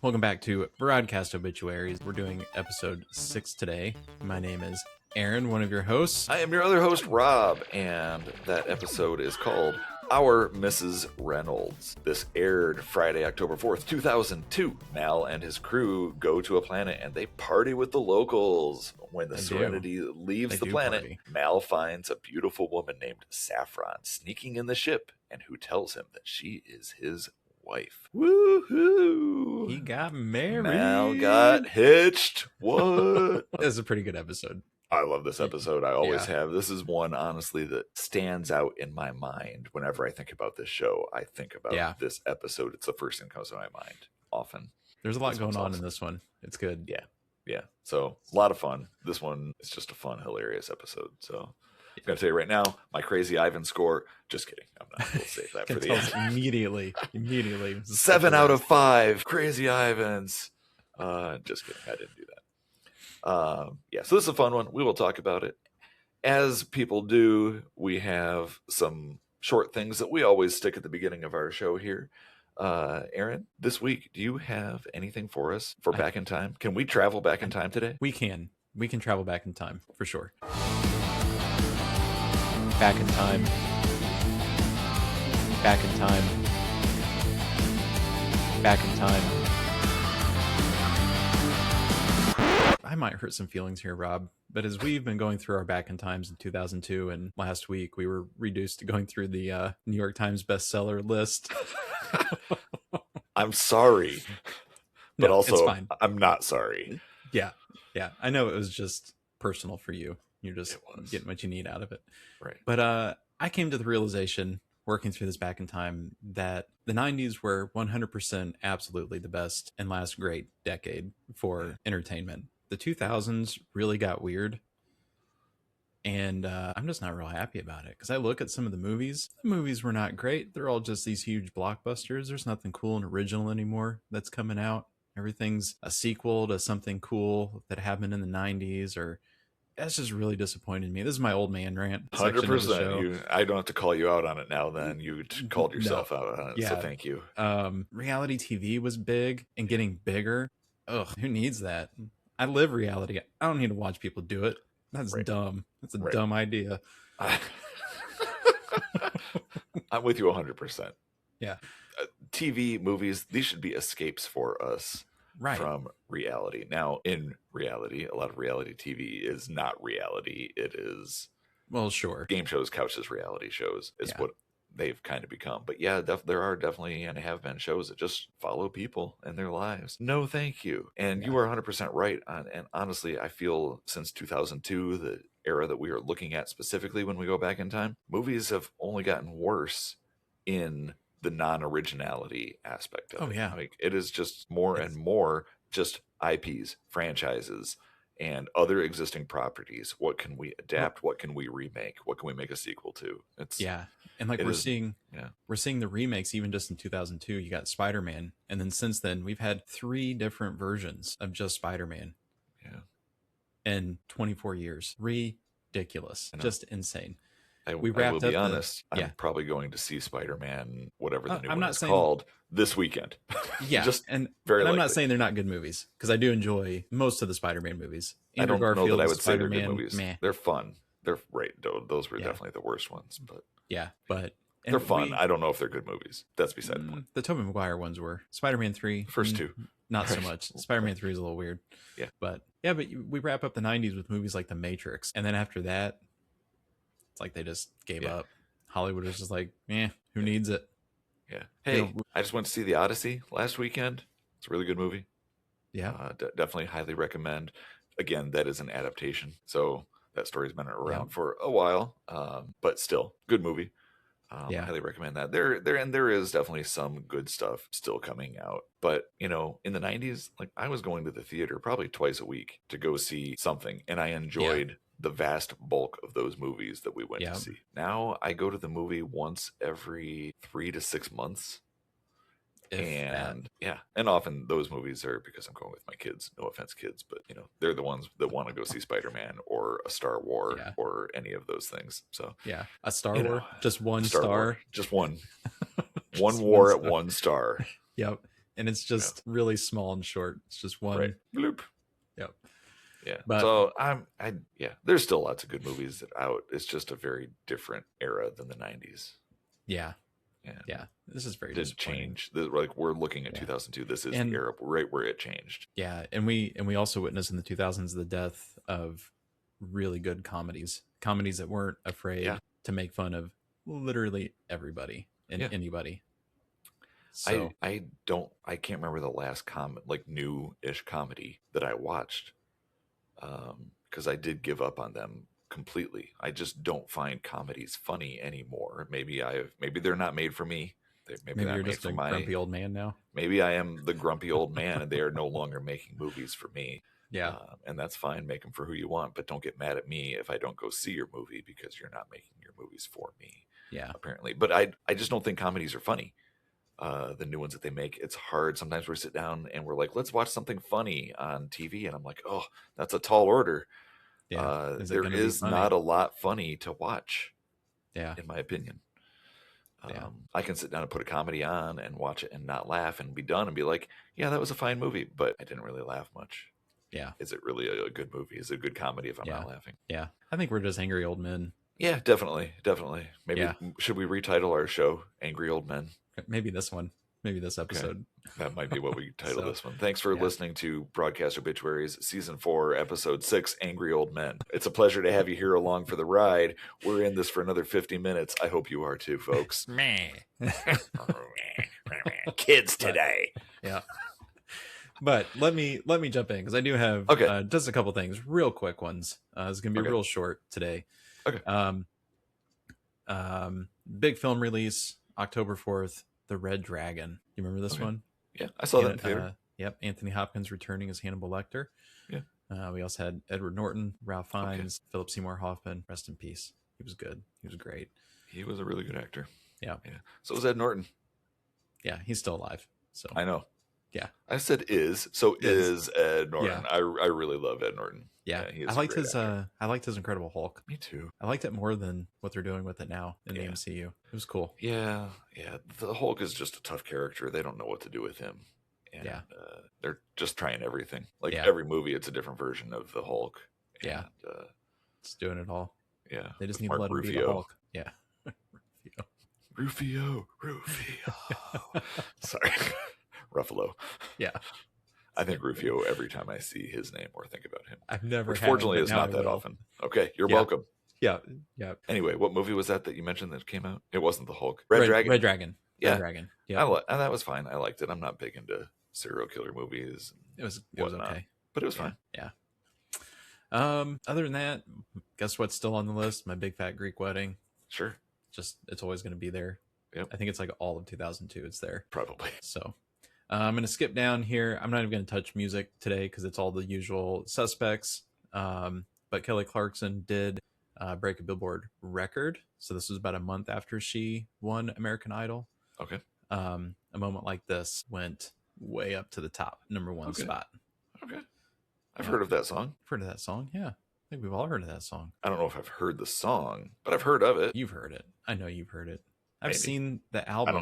Welcome back to Broadcast Obituaries. We're doing episode 6 today. My name is Aaron, one of your hosts. I am your other host, Rob, and that episode is called Our Mrs. Reynolds. This aired Friday, October 4th, 2002. Mal and his crew go to a planet and they party with the locals. When the Serenity leaves the planet, Mal finds a beautiful woman named Saffron sneaking in the ship and who tells him that she is his wife. Woohoo! He got married. Mal got hitched. What? This is a pretty good episode. I love this episode. I always have. This is one, honestly, that stands out in my mind. Whenever I think about this show, I think about this episode. It's the first thing that comes to my mind often. There's a lot going on in this one. It's good. Yeah. So, a lot of fun. This one is just a fun, hilarious episode. So, I'm going to tell you right now, my Crazy Ivan score, just kidding. I'm not going to save that for the end. Immediately. 7 out of 5 Crazy Ivans. Just kidding. I didn't do that. So this is a fun one. We will talk about it. As people do, we have some short things that we always stick at the beginning of our show here. Aaron, this week, do you have anything for us for Back in Time? Can we travel back in time today? We can travel back in time, for sure. Back in time. Back in time. Back in time. I might hurt some feelings here, Rob, but as we've been going through our Back in Times in 2002, and last week we were reduced to going through the New York Times bestseller list. I'm sorry, but also it's fine. I'm not sorry. Yeah. I know it was just personal for you. You're just getting what you need out of it. Right. But I came to the realization, working through this Back in Time, that the 90s were 100% absolutely the best and last great decade for entertainment. The 2000s really got weird, and I'm just not real happy about it, because I look at some of the movies. The movies were not great. They're all just these huge blockbusters. There's nothing cool and original anymore that's coming out. Everything's a sequel to something cool that happened in the 90s, or that's just really disappointed me. This is my old man rant. 100%. I don't have to call you out on it now. Then you called yourself out on it, so thank you. Reality TV was big and getting bigger. Ugh, who needs that? I live reality. I don't need to watch people do it. That's dumb. That's a dumb idea. I'm with you 100%. Yeah. TV, movies, these should be escapes for us from reality. Now, in reality, a lot of reality TV is not reality. It is, well, sure, game shows couched as reality shows is what they've kind of become. But yeah, there are definitely and have been shows that just follow people and their lives. No, thank you. And you are 100% right. And honestly, I feel since 2002, the era that we are looking at specifically when we go back in time, movies have only gotten worse in the non-originality aspect of it. Like, it is just more and more just IPs, franchises, and other existing properties. What can we adapt? What can we remake? What can we make a sequel to? And like we're seeing the remakes even just in 2002. You got Spider-Man, and then since then we've had 3 different versions of just Spider-Man. In 24 years. Ridiculous. Just insane. I will be honest. I'm probably going to see Spider-Man, whatever the new one is called, this weekend. I'm not saying they're not good movies, because I do enjoy most of the Spider-Man movies. Andrew Garfield, know that I would say they're good movies. They're fun. They're those were definitely the worst ones, but they're fun. I don't know if they're good movies. That's beside the point. The Tobey Maguire ones were. Spider-Man 3, first 2, not so much. Spider-Man 3 is a little weird. But we wrap up the 90s with movies like The Matrix, and then after that, it's like they just gave up. Hollywood was just like, who needs it? Hey, I just went to see The Odyssey last weekend. It's a really good movie. Definitely highly recommend. Again, that is an adaptation, so that story's been around for a while, but still, good movie. Highly recommend that. There is definitely some good stuff still coming out. But, in the 90s, like, I was going to the theater probably twice a week to go see something, and I enjoyed the vast bulk of those movies that we went to see. Now I go to the movie once every 3 to 6 months. And often those movies are because I'm going with my kids. No offense, kids, but they're the ones that want to go see Spider-Man or a Star Wars or any of those things. So a Star Wars, just one star, just one, one war at one star. Yep. and it's just really small and short. It's just one bloop. Yep. Yeah. But, so there's still lots of good movies out. It's just a very different era than the 90s. Yeah. Yeah. This is very did change. Like we're looking at 2002. This is the era right where it changed. Yeah, and we also witnessed in the 2000s the death of really good comedies that weren't afraid to make fun of literally everybody and anybody. So I can't remember the last new-ish comedy that I watched, because I did give up on them completely. I just don't find comedies funny anymore. Maybe they're not made for me. Maybe you're just a grumpy old man now. Maybe I am the grumpy old man, and they are no longer making movies for me. Yeah, and that's fine. Make them for who you want, but don't get mad at me if I don't go see your movie because you're not making your movies for me. Yeah, apparently. But I just don't think comedies are funny. The new ones that they make, it's hard. Sometimes we sit down and we're like, let's watch something funny on TV, and I'm like, oh, that's a tall order. Yeah, there is not a lot funny to watch. Yeah, in my opinion. I can sit down and put a comedy on and watch it and not laugh and be done and be like, yeah, that was a fine movie, but I didn't really laugh much. Yeah. Is it really a good movie? Is it a good comedy if I'm not laughing? Yeah. I think we're just angry old men. Yeah, definitely. Maybe should we retitle our show Angry Old Men? Maybe this one. Maybe this episode. Okay. That might be what we title this one. Thanks for listening to Broadcast Obituaries, Season 4, Episode 6, Angry Old Men. It's a pleasure to have you here along for the ride. We're in this for another 50 minutes. I hope you are too, folks. Kids today. Yeah. But let me jump in because I do have just a couple things, real quick ones. It's going to be real short today. Okay. Big film release, October 4th, The Red Dragon. You remember this one? Yeah, I saw that in theater. Yep, Anthony Hopkins returning as Hannibal Lecter. Yeah. We also had Edward Norton, Ralph Fiennes, Philip Seymour Hoffman. Rest in peace. He was good. He was great. He was a really good actor. Yeah. So was Ed Norton. Yeah, he's still alive. So I know. Yeah. I said is Ed Norton. Yeah. I really love Ed Norton. Yeah. I liked his Incredible Hulk. Me too. I liked it more than what they're doing with it now in the MCU. It was cool. Yeah. Yeah. The Hulk is just a tough character. They don't know what to do with him. And, they're just trying everything. Like every movie, it's a different version of the Hulk. And, it's doing it all. Yeah. They just need to let him be the Hulk. Yeah. Rufio. Sorry. Ruffalo. Yeah. I think Rufio every time I see his name or think about him. I've never Which fortunately is not that often. Okay, you're welcome. Yeah. Anyway, what movie was that you mentioned that came out? It wasn't the Hulk. Red Dragon. Red Dragon. Yeah. Red Dragon. Yeah. And that was fine. I liked it. I'm not big into serial killer movies. It was okay. But it was fine. Yeah. Other than that, guess what's still on the list? My Big Fat Greek Wedding. Sure. Just it's always going to be there. Yep. I think it's like all of 2002 it's there. Probably. So I'm going to skip down here. I'm not even going to touch music today because it's all the usual suspects. But Kelly Clarkson did break a Billboard record. So this was about a month after she won American Idol. Okay. A moment like this went way up to the top, number one spot. Okay. I've heard of that song. Heard of that song? Yeah. I think we've all heard of that song. I don't know if I've heard the song, but I've heard of it. You've heard it. I know you've heard it. I've seen the album.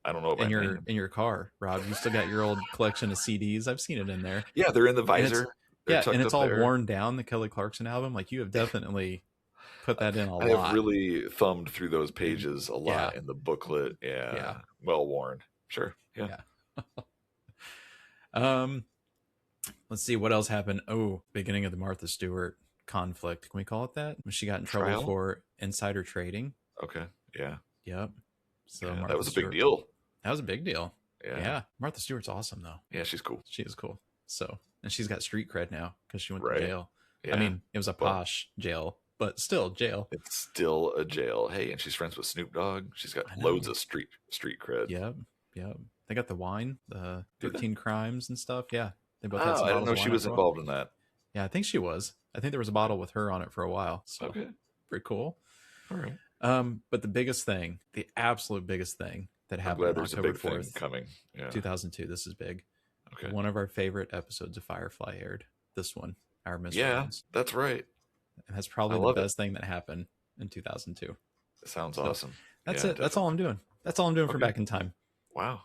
I don't know in your car, Rob. You still got your old collection of CDs. I've seen it in there. Yeah, they're in the visor. And it's all worn down. The Kelly Clarkson album. Like you have definitely put that in a lot. I have really thumbed through those pages a lot in the booklet. Yeah. Well worn. Sure. Yeah. Let's see what else happened. Oh, beginning of the Martha Stewart conflict. Can we call it that? When she got in trouble for insider trading. Okay. Yeah. Yep. So that was a big deal. That was a big deal. Yeah. Martha Stewart's awesome though. Yeah, she's cool. She is cool. So, and she's got street cred now because she went to jail. Yeah. I mean, it was a posh jail, but still jail. It's still a jail. Hey, and she's friends with Snoop Dogg. She's got loads of street cred. Yep. They got the wine, the 13 crimes and stuff. Yeah. They both had I didn't know she was involved in that. Yeah, I think she was. I think there was a bottle with her on it for a while. So pretty cool. All right. But the biggest thing, the absolute biggest thing that happened on October 4th, coming. 2002. This is big. Okay. One of our favorite episodes of Firefly aired. This one, Our Mystery. Yeah, that's right. And that's probably the best thing that happened in 2002. It sounds awesome. That's it. Definitely. That's all I'm doing. That's all I'm doing for Back in Time. Wow.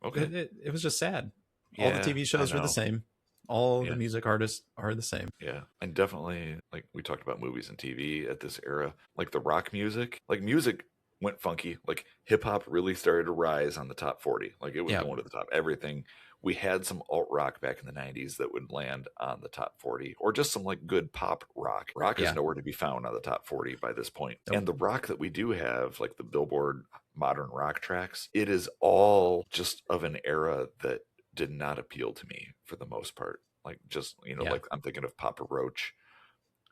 Okay. It was just sad. All the TV shows were the same. All the music artists are the same. Yeah. And definitely, like we talked about movies and TV at this era, like the rock music, like music went funky. Like hip hop really started to rise on the top 40. Like it was going to the top. Everything. We had some alt rock back in the 90s that would land on the top 40, or just some like good pop rock. Rock is nowhere to be found on the top 40 by this point. Nope. And the rock that we do have, like the Billboard modern rock tracks, it is all just of an era that did not appeal to me for the most part. Like just, like I'm thinking of Papa Roach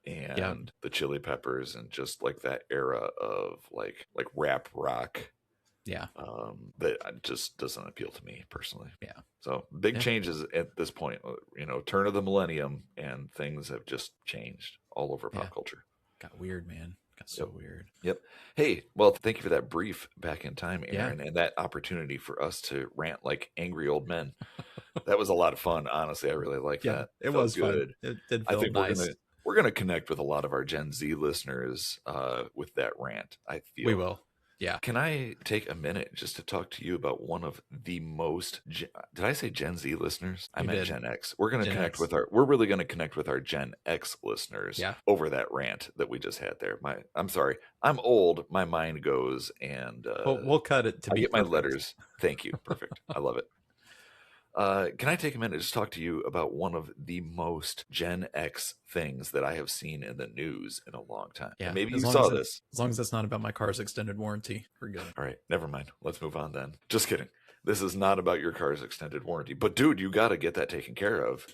and the Chili Peppers, and just like that era of like rap rock. Yeah. That just doesn't appeal to me personally. Yeah. So big changes at this point, turn of the millennium, and things have just changed all over pop culture. Got weird, man. Got so weird. Yep. Hey, well, thank you for that brief back in time, Aaron, and that opportunity for us to rant like angry old men. That was a lot of fun. Honestly, I really like that. It was good. It did feel nice. We're gonna connect with a lot of our Gen Z listeners with that rant. I feel we will. Yeah. Can I take a minute just to talk to you about one of the most, did I say Gen Z listeners? I meant Gen X. We're going to connect with we're really going to connect with our Gen X listeners over that rant that we just had there. I'm sorry. I'm old. My mind goes and we'll cut it to I get my letters. Thank you. Perfect. I love it. Can I take a minute to just talk to you about one of the most Gen X things that I have seen in the news in a long time? Yeah, and maybe you saw this. As long as it's not about my car's extended warranty, we're good. All right, never mind. Let's move on then. Just kidding. This is not about your car's extended warranty. But dude, you got to get that taken care of.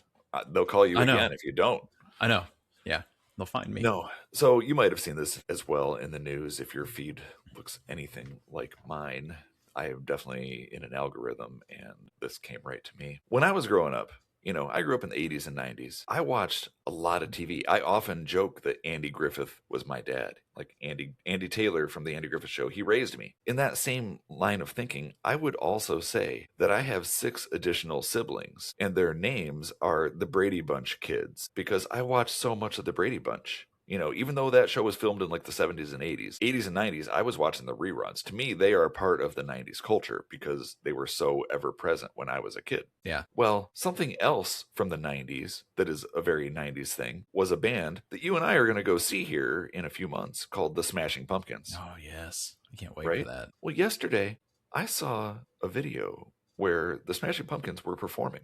They'll call you again if you don't. I know. Yeah, they'll find me. No. So you might have seen this as well in the news if your feed looks anything like mine. I am definitely in an algorithm, and this came right to me. When I was growing up, I grew up in the 80s and 90s. I watched a lot of TV. I often joke that Andy Griffith was my dad. Like Andy Taylor from the Andy Griffith Show, he raised me. In that same line of thinking, I would also say that I have 6 additional siblings, and their names are the Brady Bunch kids, because I watched so much of the Brady Bunch. Even though that show was filmed in like the 70s and 80s and 90s, I was watching the reruns. To me, they are a part of the 90s culture because they were so ever present when I was a kid. Yeah. Well, something else from the 90s that is a very 90s thing was a band that you and I are going to go see here in a few months called the Smashing Pumpkins. Oh, yes. I can't wait for that. Well, yesterday I saw a video where the Smashing Pumpkins were performing.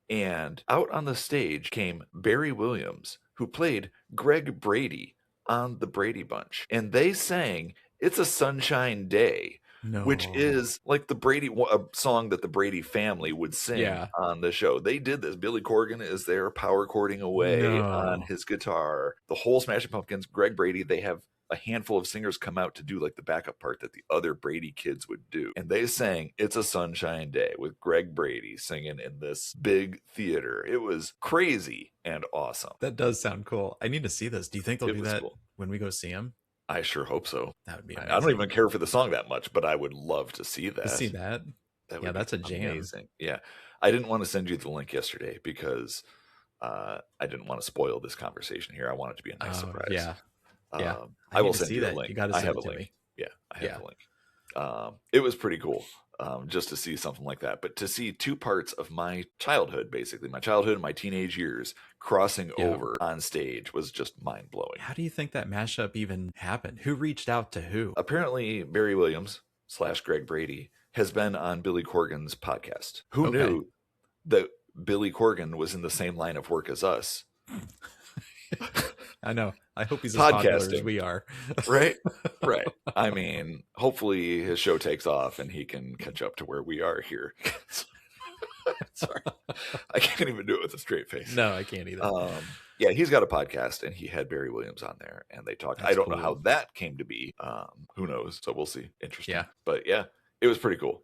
And out on the stage came Barry Williams, who played Greg Brady on the Brady Bunch. And they sang It's a Sunshine Day, which is like a song that the Brady family would sing on the show. They did this. Billy Corgan is there power chording away on his guitar. The whole Smashing Pumpkins, Greg Brady, they have a handful of singers come out to do like the backup part that the other Brady kids would do. And they sang It's a Sunshine Day with Greg Brady singing in this big theater. It was crazy and awesome. That does sound cool. I need to see this. Do you think they'll do that when we go see him? I sure hope so. That would be amazing. I don't even care for the song that much, but I would love to see that. That's a jam. Amazing. Yeah. I didn't want to send you the link yesterday because I didn't want to spoil this conversation here. I want it to be a nice surprise. Yeah. Yeah, I will send you the link. You got to send it to me. Yeah, I have the link. It was pretty cool just to see something like that. But to see 2 parts of my childhood, basically, my childhood and my teenage years crossing over on stage was just mind-blowing. How do you think that mashup even happened? Who reached out to who? Apparently, Barry Williams / Greg Brady has been on Billy Corgan's podcast. Who knew that Billy Corgan was in the same line of work as us? I know. I hope he's as popular as we are. Right. I mean, hopefully his show takes off and he can catch up to where we are here. Sorry. I can't even do it with a straight face. No, I can't either. Yeah, he's got a podcast and he had Barry Williams on there and they talked. I don't know how that came to be. Who knows? So we'll see. Interesting. Yeah. But yeah, it was pretty cool.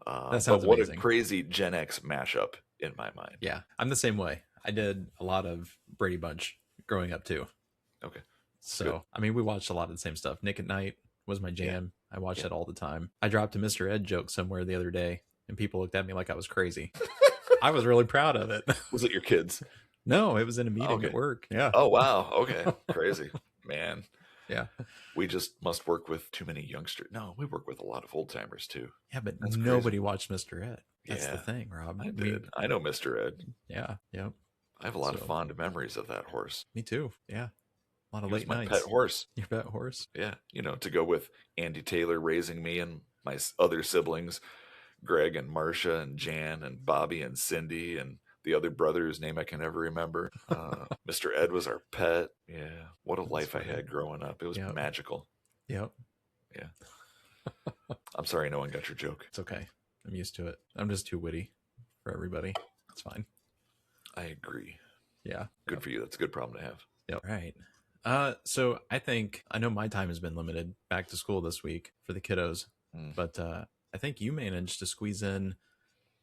That sounds what amazing. A crazy Gen X mashup in my mind. Yeah, I'm the same way. I did a lot of Brady Bunch growing up too. Okay. So, good. I mean, we watched a lot of the same stuff. Nick at Night was my jam. I watched it all the time. I dropped a Mr. Ed joke somewhere the other day and people looked at me like I was crazy. I was really proud of it. Was it your kids? No, it was in a meeting at work. Yeah. Oh, wow. Okay. Crazy, man. Yeah. We just must work with too many youngsters. No, we work with a lot of old timers too. Yeah, but nobody watched Mr. Ed. That's the thing, Rob. I did. I know Mr. Ed. Yeah. Yep. I have a lot of fond memories of that horse. Me too. Yeah. A lot of late nights. My pet horse. Your pet horse? Yeah. To go with Andy Taylor raising me and my other siblings, Greg and Marcia and Jan and Bobby and Cindy and the other brother whose name I can never remember. Mr. Ed was our pet. Yeah. What a life I had growing up. It was magical. Yep. Yeah. I'm sorry no one got your joke. It's okay. I'm used to it. I'm just too witty for everybody. It's fine. I agree. Yeah. Good for you. That's a good problem to have. Yep. Right. So I know my time has been limited back to school this week for the kiddos, but I think you managed to squeeze in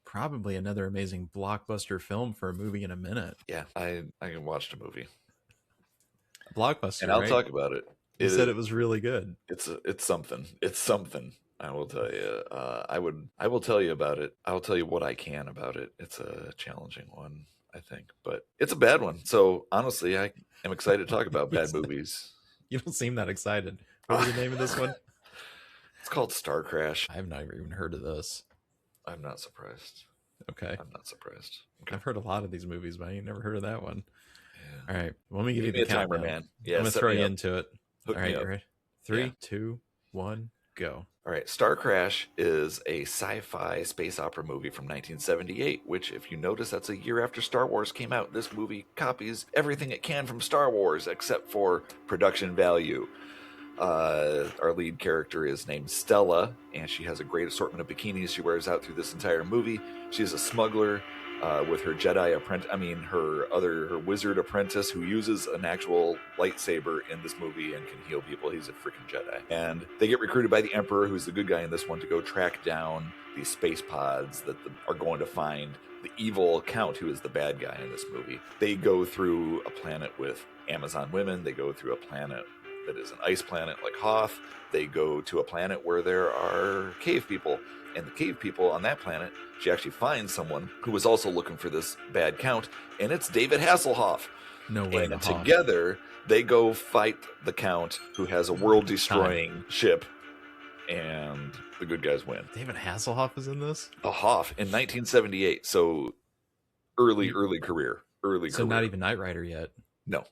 probably another amazing blockbuster film for a movie in a minute. Yeah, I watched a movie. A blockbuster, and I'll talk about it. You said it was really good. It's something. It's something. I will tell you. I will tell you about it. I'll tell you what I can about it. It's a challenging one, I think, but it's a bad one. So honestly, I am excited to talk about bad movies. You don't seem that excited. What was the name of this one? It's called Star Crash. I've never even heard of this. I'm not surprised. Okay. I'm not surprised. Okay. I've heard a lot of these movies, but I ain't never heard of that one. Yeah. All right. Well, let me give you the timer, man. Yeah, I'm going to throw you into it. Hook all right. You ready? 3, 2, 1, go. All right. Star Crash is a sci-fi space opera movie from 1978, which, if you notice, that's a year after Star Wars came out. This movie copies everything it can from Star Wars except for production value. Our lead character is named Stella, and she has a great assortment of bikinis she wears out through this entire movie. She's a smuggler with her Jedi apprentice. Her wizard apprentice who uses an actual lightsaber in this movie and can heal people. He's a freaking Jedi, and they get recruited by the Emperor, who's the good guy in this one, to go track down these space pods that are going to find the evil Count, who is the bad guy in this movie. They go through a planet with Amazon women. They go through a planet that is an ice planet like Hoth. They go to a planet where there are cave people. And the cave people on that planet, she actually finds someone who was also looking for this bad Count, and it's David Hasselhoff. No way. And together, they go fight the Count, who has a world-destroying ship, and the good guys win. David Hasselhoff is in this? Hoff in 1978, so early career. So not even Knight Rider yet? No.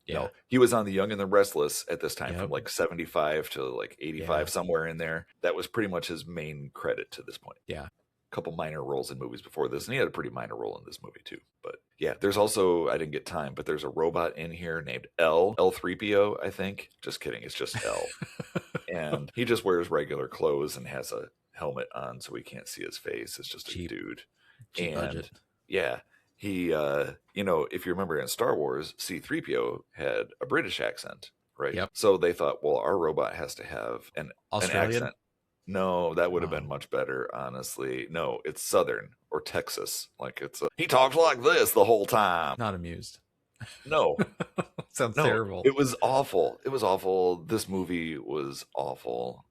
Yeah. No, he was on The Young and the Restless at this time, from like 75 to like 85, somewhere in there. That was pretty much his main credit to this point. Yeah. A couple minor roles in movies before this, and he had a pretty minor role in this movie too. But yeah, there's also, I didn't get time, but there's a robot in here named L3PO, I think. Just kidding, it's just L. And he just wears regular clothes and has a helmet on so we can't see his face. It's just a dude. Cheap budget. Yeah. He, if you remember in Star Wars, C-3PO had a British accent, right? Yep. So they thought, well, our robot has to have an accent. No, that would have been much better, honestly. No, it's Southern or Texas. Like he talks like this the whole time. Not amused. No. Sounds terrible. It was awful. It was awful. This movie was awful.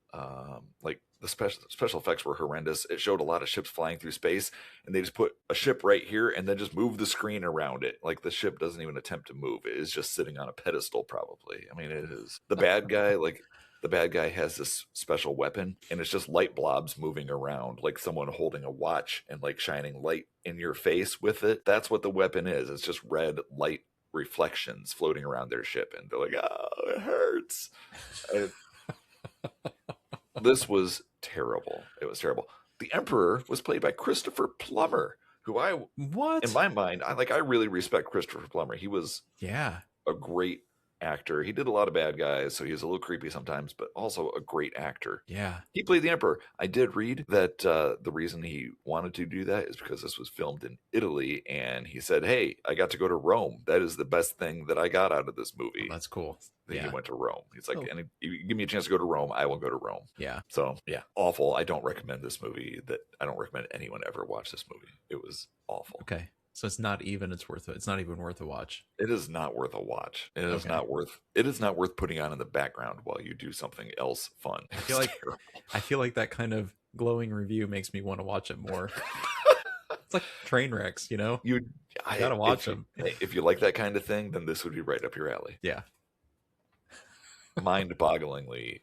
The special effects were horrendous. It showed a lot of ships flying through space, and they just put a ship right here and then just move the screen around it. Like the ship doesn't even attempt to move. It is just sitting on a pedestal, probably. I mean, it is. The bad guy, the bad guy has this special weapon, and it's just light blobs moving around, like someone holding a watch and like shining light in your face with it. That's what the weapon is. It's just red light reflections floating around their ship, and they're like, oh, it hurts. This was terrible. It was terrible. The Emperor was played by Christopher Plummer, who in my mind, I really respect Christopher Plummer. He was a great actor. He did a lot of bad guys, so he was a little creepy sometimes, but also a great actor. Yeah. He played the Emperor. I did read that the reason he wanted to do that is because this was filmed in Italy, and he said, hey, I got to go to Rome. That is the best thing that I got out of this movie. Oh, that's cool. He went to Rome. He's like, and you give me a chance to go to Rome, I will go to Rome. Yeah. So, yeah, awful. I don't recommend this movie. I don't recommend anyone ever watch this movie. It was awful. Okay. So it's not even worth a watch. It is not worth a watch. It is not worth putting on in the background while you do something else fun. I feel like that kind of glowing review makes me want to watch it more. It's like train wrecks, you know? I gotta watch them. If you like that kind of thing, then this would be right up your alley. Yeah. mind-bogglingly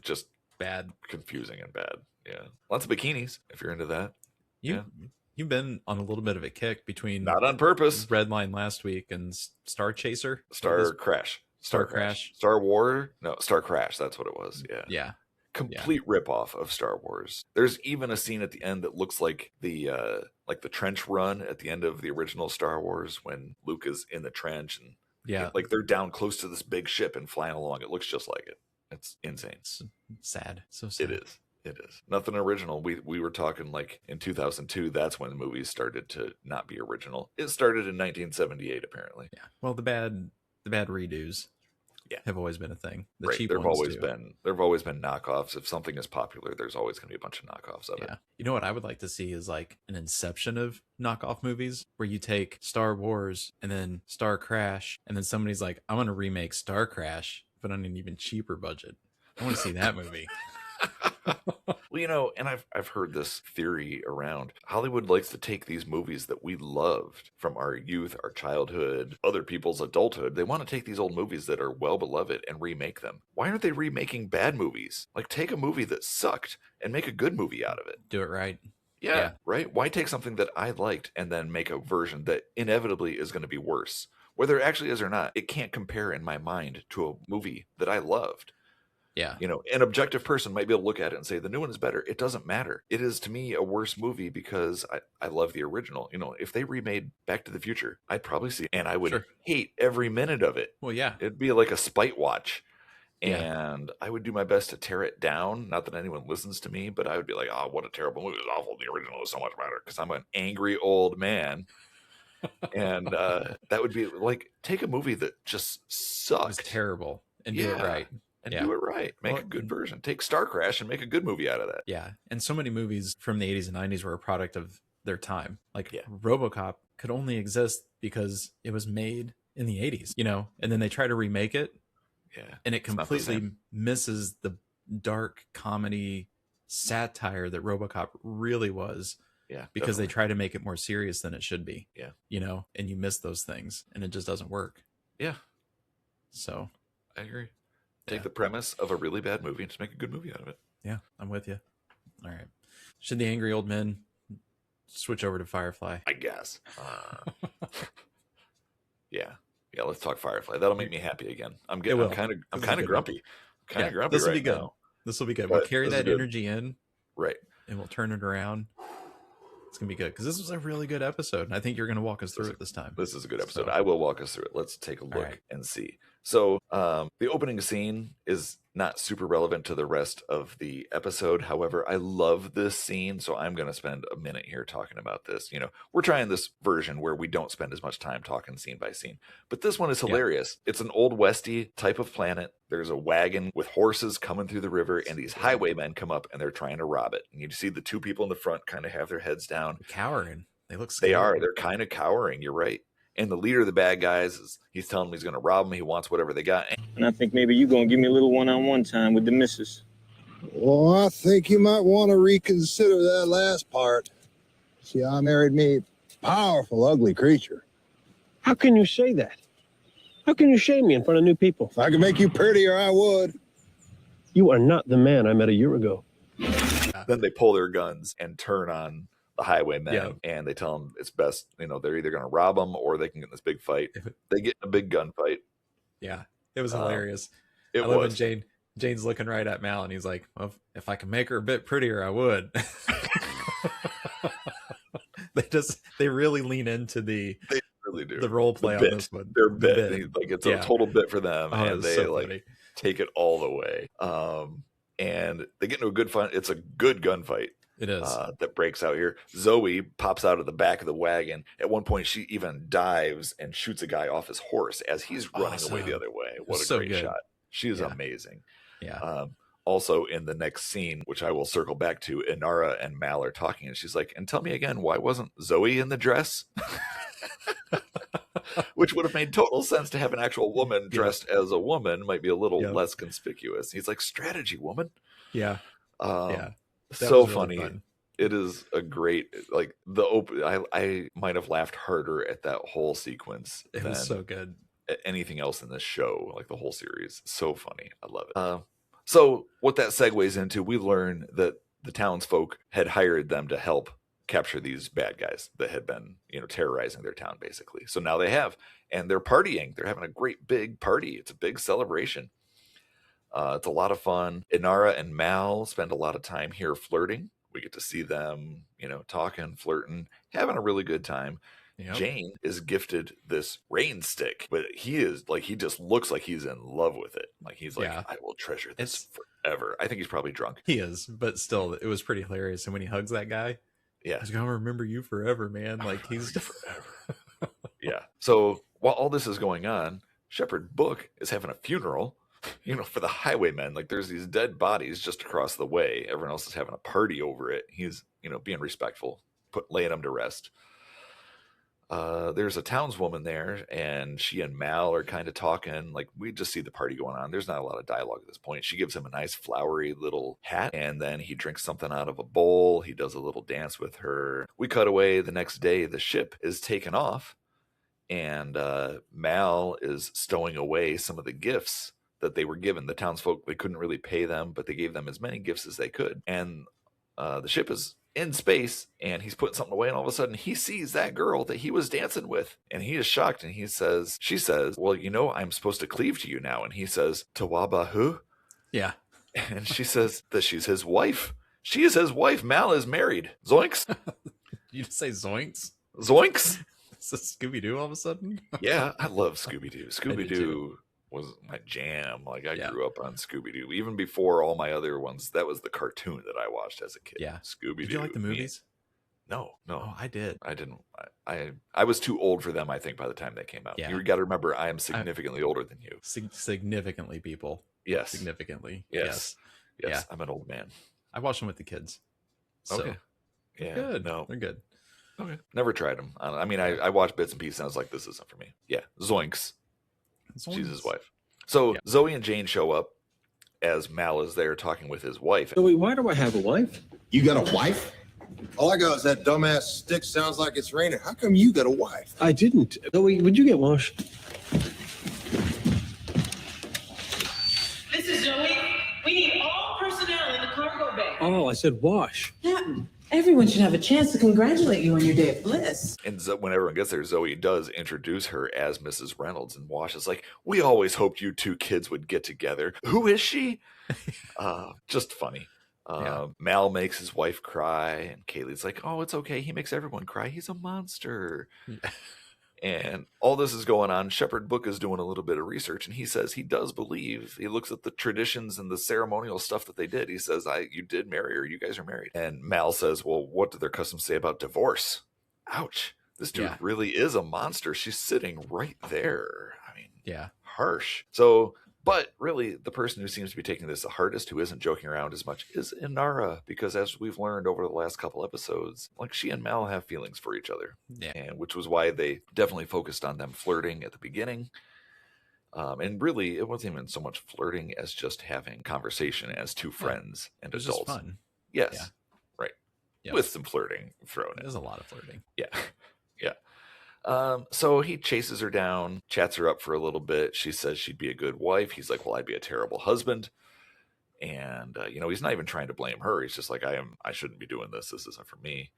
just bad, confusing and bad. Yeah, lots of bikinis if you're into that. You've been on a little bit of a kick between not on purpose. Redline last week and Star Chaser, Star Crash. Star War. No, Star Crash. That's what it was. Yeah. Complete ripoff of Star Wars. There's even a scene at the end that looks like the trench run at the end of the original Star Wars when Luke is in the trench and like they're down close to this big ship and flying along. It looks just like it. It's insane. It's sad. So sad. It is. Nothing original. We were talking like in 2002, that's when movies started to not be original. It started in 1978 apparently. Yeah. Well, the bad redos have always been a thing. The cheap there've ones always been knockoffs. If something is popular, there's always going to be a bunch of knockoffs of it. You know what I would like to see is like an inception of knockoff movies where you take Star Wars and then Star Crash and then somebody's like, I want to remake Star Crash but on an even cheaper budget. I want to see that movie. Well, and I've heard this theory around. Hollywood likes to take these movies that we loved from our youth, our childhood, other people's adulthood. They want to take these old movies that are well beloved and remake them. Why aren't they remaking bad movies? Like, take a movie that sucked and make a good movie out of it. Do it right. Yeah, right? Why take something that I liked and then make a version that inevitably is going to be worse? Whether it actually is or not, it can't compare in my mind to a movie that I loved. Yeah. An objective person might be able to look at it and say, the new one is better. It doesn't matter. It is, to me, a worse movie because I love the original. If they remade Back to the Future, I'd probably see it, and I would hate every minute of it. Well, yeah. It'd be like a spite watch. And I would do my best to tear it down. Not that anyone listens to me, but I would be like, oh, what a terrible movie. It's awful. The original is so much better because I'm an angry old man. And that would be like, take a movie that just sucks. It's terrible and do it right. And do it right. Make a good version. Take Star Crash and make a good movie out of that. Yeah. And so many movies from the 80s and 90s were a product of their time. Like RoboCop could only exist because it was made in the 80s, and then they try to remake it. Yeah. And it completely misses the dark comedy satire that RoboCop really was. Yeah. Because they try to make it more serious than it should be. Yeah. And you miss those things and it just doesn't work. Yeah. So I agree. Take the premise of a really bad movie and just make a good movie out of it. Yeah, I'm with you. All right. Should the angry old men switch over to Firefly? I guess. Yeah, let's talk Firefly. That'll make me happy again. I'm kind of grumpy. Grumpy. This will be good. This will be good. We'll carry that energy in. Right. And we'll turn it around. It's going to be good because this was a really good episode. And I think you're going to walk us through it this time. This is a good episode. I will walk us through it. Let's take a look and see. So the opening scene is not super relevant to the rest of the episode. However, I love this scene, so I'm going to spend a minute here talking about this. We're trying this version where we don't spend as much time talking scene by scene. But this one is hilarious. It's an old westy type of planet. There's a wagon with horses coming through the river, and these highwaymen come up, and they're trying to rob it. And you see the two people in the front kind of have their heads down. Cowering. They look scared. They are. They're kind of cowering. You're right. And the leader of the bad guys, he's telling them he's going to rob them. He wants whatever they got. And I think maybe you're going to give me a little one-on-one time with the missus. Well, I think you might want to reconsider that last part. See, I married me a powerful, ugly creature. How can you say that? How can you shame me in front of new people? If I could make you prettier, I would. You are not the man I met a year ago. Then they pull their guns and turn on the highwaymen, and they tell them it's best, they're either going to rob them or they can get in this big fight. They get in a big gunfight. Yeah, it was hilarious. I love when Jane's looking right at Mal, and he's like, well, if I can make her a bit prettier, I would. They really lean into they really do the role play on this one. Their bit. Like it's a total bit for them, and they funny. Take it all the way. And they get into a good fight. It's a good gunfight. It is. That breaks out here. Zoe pops out of the back of the wagon. At one point, she even dives and shoots a guy off his horse as he's running away the other way. What a great shot. She is amazing. Yeah. Also, in the next scene, which I will circle back to, Inara and Mal are talking, and she's like, and tell me again, why wasn't Zoe in the dress? Which would have made total sense to have an actual woman dressed as a woman, might be a little less conspicuous. He's like, strategy, woman. Yeah. So funny. Fun. It is a great, like, I might have laughed harder at that whole sequence. It was so good. anything else in this show, like the whole series. So funny. I love it. So what that segues into, we learn that the townsfolk had hired them to help capture these bad guys that had been, terrorizing their town, basically. So now they have, and they're partying. They're having a great big party. It's a big celebration. It's a lot of fun. Inara and Mal spend a lot of time here flirting. We get to see them, talking, flirting, having a really good time. Yep. Jane is gifted this rain stick, but he just looks like he's in love with it. Like he's like, I will treasure this forever. I think he's probably drunk. He is, but still, it was pretty hilarious. And when he hugs that guy, he's gonna remember you forever, man. Like he's forever. Yeah. So while all this is going on, Shepherd Book is having a funeral, for the highwaymen. Like there's these dead bodies just across the way. Everyone else is having a party over it. He's, being respectful, laying them to rest. There's a townswoman there, and she and Mal are kind of talking. Like we just see the party going on. There's not a lot of dialogue at this point. She gives him a nice flowery little hat, and then he drinks something out of a bowl. He does a little dance with her. We cut away the next day. The ship is taken off, and Mal is stowing away some of the gifts that they were given. The townsfolk, they couldn't really pay them, but they gave them as many gifts as they could. And the ship is in space, and he's putting something away, and all of a sudden he sees that girl that he was dancing with, and he is shocked, and she says, well, I'm supposed to cleave to you now. And he says, Tawaba who? Yeah. And she says that she's his wife. She is his wife. Mal is married. Zoinks. You just say zoinks? Zoinks. It's a Scooby-Doo all of a sudden? Yeah, I love Scooby-Doo. Scooby-Doo was my jam. Like I grew up on Scooby-Doo. Even before all my other ones, that was the cartoon that I watched as a kid. Yeah. Scooby-Doo. Did you like the movies? No. Oh, I did. I didn't. I was too old for them, I think, by the time they came out. Yeah. You got to remember, I am significantly older than you. Significantly, people. Yes. Significantly. Yes. Yeah. I'm an old man. I watched them with the kids. So. Okay. Yeah. Good. No. They're good. Okay. Never tried them. I mean, I watched bits and pieces, and I was like, this isn't for me. Yeah. Zoinks. She's his wife. So Zoe and Jane show up as Mal is there talking with his wife. Zoe, why do I have a wife? You got a wife? All I got is that dumbass stick sounds like it's raining. How come you got a wife? I didn't. Zoe, would you get washed? This is Zoe. We need all personnel in the cargo bay. Oh, I said wash. Captain, everyone should have a chance to congratulate you on your day of bliss. And when everyone gets there, Zoe does introduce her as Mrs. Reynolds, and Wash is like, we always hoped you two kids would get together. Who is she? Just funny. Mal makes his wife cry, and Kaylee's like, oh, it's okay. He makes everyone cry. He's a monster. And all this is going on. Shepherd Book is doing a little bit of research, and he says he does believe. He looks at the traditions and the ceremonial stuff that they did. He says, you did marry her. You guys are married. And Mal says, well, what do their customs say about divorce? Ouch. This dude really is a monster. She's sitting right there. I mean, harsh. So... But really, the person who seems to be taking this the hardest, who isn't joking around as much, is Inara. Because as we've learned over the last couple episodes, like she and Mal have feelings for each other. Yeah. And which was why they definitely focused on them flirting at the beginning. And really, it wasn't even so much flirting as just having conversation as two friends and adults. It was just fun. Yes. Yeah. Right. Yep. With some flirting thrown in. There's a lot of flirting. Yeah. Yeah. So he chases her down, chats her up for a little bit. She says she'd be a good wife. He's like, well, I'd be a terrible husband. And, he's not even trying to blame her. He's just like, I shouldn't be doing this. This isn't for me.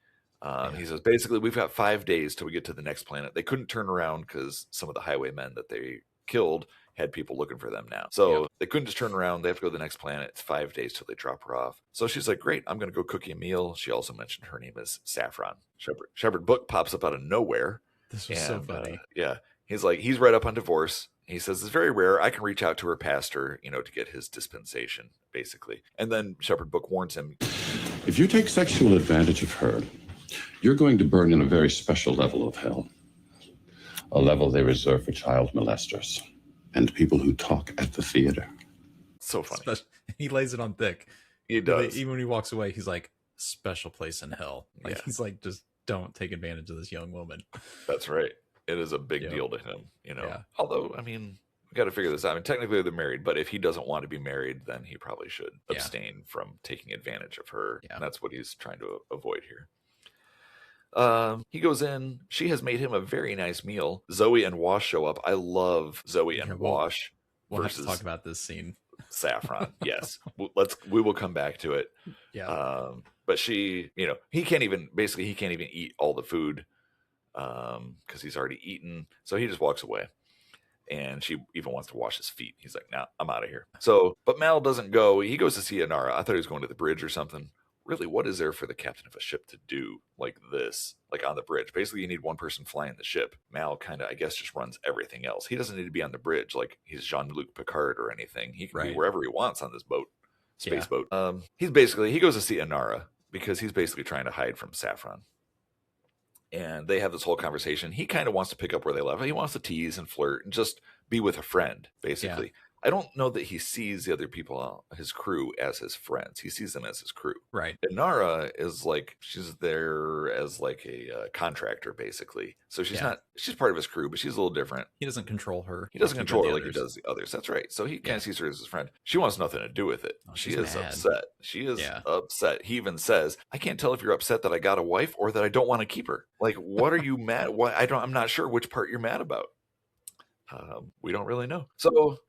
He says, basically, we've got 5 days till we get to the next planet. They couldn't turn around because some of the highwaymen that they killed had people looking for them now. So they couldn't just turn around. They have to go to the next planet. It's 5 days till they drop her off. So she's like, great, I'm going to go cook you a meal. She also mentioned her name is Saffron. Shepherd Book pops up out of nowhere. This was so funny. He's like, he's read up on divorce. He says it's very rare. I can reach out to her pastor, to get his dispensation, basically. And then Shepherd Book warns him. If you take sexual advantage of her, you're going to burn in a very special level of hell. A level they reserve for child molesters and people who talk at the theater. So funny. He lays it on thick. He does. Even when he walks away, he's like, special place in hell. He's like, just don't take advantage of this young woman. That's right. It is a big deal to him, Although, I mean, we got to figure this out. I mean, technically they're married, but if he doesn't want to be married, then he probably should abstain from taking advantage of her. And that's what he's trying to avoid here. He goes in. She has made him a very nice meal. Zoe and Wash show up. I love Zoe and Wash. We'll have to talk about this scene. Saffron, yes. We will come back to it. Yeah. But she, he can't even eat all the food because he's already eaten. So he just walks away. And she even wants to wash his feet. He's like, "No, I'm out of here." So, but Mal doesn't go. He goes to see Inara. I thought he was going to the bridge or something. Really, what is there for the captain of a ship to do like this, like on the bridge? Basically, you need one person flying the ship. Mal kind of, I guess, just runs everything else. He doesn't need to be on the bridge like he's Jean-Luc Picard or anything. He can be wherever he wants on this boat, space boat. He goes to see Inara because he's basically trying to hide from Saffron. And they have this whole conversation. He kind of wants to pick up where they left. He wants to tease and flirt and just be with a friend, basically. Yeah. I don't know that he sees the other people, his crew, as his friends. He sees them as his crew. Right. Inara is like, she's there as like a contractor, basically. So she's part of his crew, but she's a little different. He doesn't control her. He doesn't control her like he does the others. That's right. So he kind of sees her as his friend. She wants nothing to do with it. She is upset. She is upset. He even says, "I can't tell if you're upset that I got a wife or that I don't want to keep her. Like, what are you mad? I'm not sure which part you're mad about." We don't really know. So,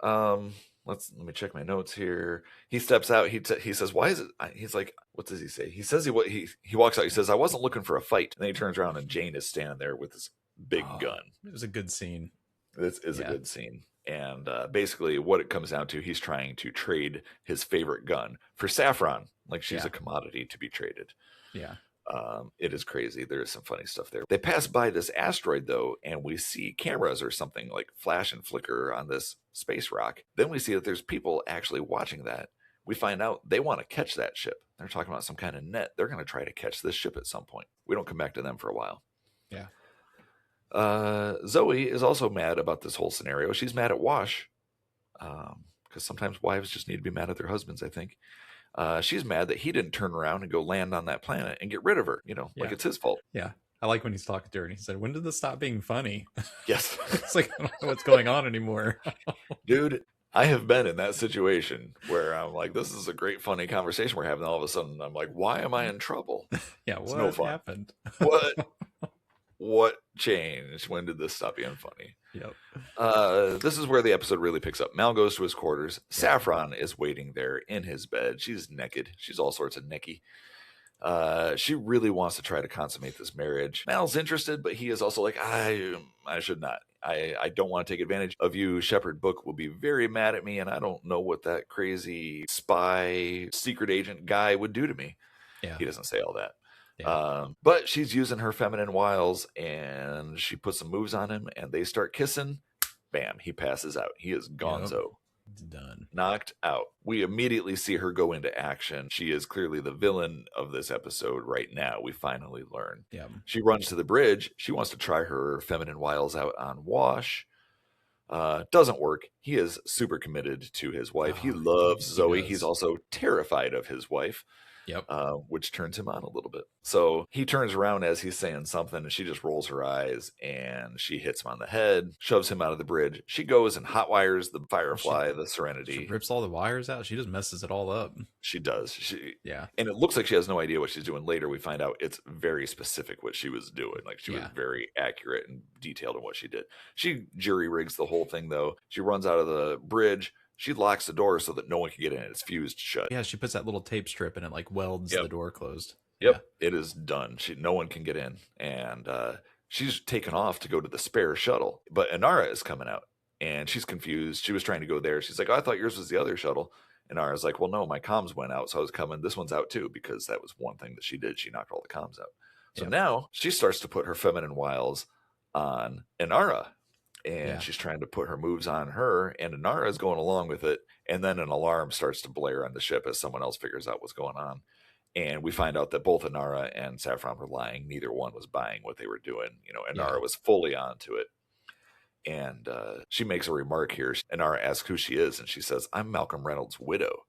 let me check my notes here. He steps out. He says, "Why is it?" He's like, "What does he say?" He says he walks out. He says, "I wasn't looking for a fight." And then he turns around and Jane is standing there with this big gun. It was a good scene. This is a good scene. And basically, what it comes down to, he's trying to trade his favorite gun for Saffron, like she's a commodity to be traded. Yeah. It is crazy. There is some funny stuff there. They pass by this asteroid, though, and we see cameras or something like flash and flicker on this space rock. Then we see that there's people actually watching that. We find out they want to catch that ship. They're talking about some kind of net. They're going to try to catch this ship at some point. We don't come back to them for a while. Yeah. Zoe is also mad about this whole scenario. She's mad at Wash because sometimes wives just need to be mad at their husbands, I think. She's mad that he didn't turn around and go land on that planet and get rid of her, like it's his fault. Yeah. I like when he's talking to her and he said, "When did this stop being funny?" Yes. It's like, I don't know what's going on anymore. Dude, I have been in that situation where I'm like, this is a great, funny conversation we're having. All of a sudden, I'm like, why am I in trouble? Yeah, what happened? What changed? When did this stop being funny? Yep. This is where the episode really picks up. Mal goes to his quarters. Saffron is waiting there in his bed. She's naked. She's all sorts of necky. She really wants to try to consummate this marriage. Mal's interested, but he is also like, I should not. I don't want to take advantage of you. Shepard Book will be very mad at me, and I don't know what that crazy spy, secret agent guy would do to me. Yeah. He doesn't say all that. Yeah. But she's using her feminine wiles, and she puts some moves on him, and they start kissing. Bam, he passes out. He is gonzo. Yep. It's done. Knocked out. We immediately see her go into action. She is clearly the villain of this episode right now. We finally learn. Yeah. She runs to the bridge. She wants to try her feminine wiles out on Wash. Doesn't work. He is super committed to his wife. He loves Zoe. He's also terrified of his wife. Yep. Which turns him on a little bit. So he turns around as he's saying something, and she just rolls her eyes, and she hits him on the head, shoves him out of the bridge. She goes and hotwires the Firefly, the Serenity. She rips all the wires out. She just messes it all up. She does. Yeah. And it looks like she has no idea what she's doing. Later, we find out it's very specific what she was doing. Like, she was very accurate and detailed in what she did. She jury rigs the whole thing, though. She runs out of the bridge. She locks the door so that no one can get in. It's fused shut. Yeah, she puts that little tape strip and it like welds the door closed. Yep, it is done. No one can get in. And she's taken off to go to the spare shuttle. But Inara is coming out, and she's confused. She was trying to go there. She's like, "Oh, I thought yours was the other shuttle." And Inara's like, "Well, no, my comms went out, so I was coming. This one's out too," because that was one thing that she did. She knocked all the comms out. So now she starts to put her feminine wiles on Inara. And she's trying to put her moves on her, and Inara is going along with it. And then an alarm starts to blare on the ship as someone else figures out what's going on. And we find out that both Inara and Saffron were lying. Neither one was buying what they were doing. Inara was fully onto it. And she makes a remark here. Inara asks who she is, and she says, "I'm Malcolm Reynolds' widow."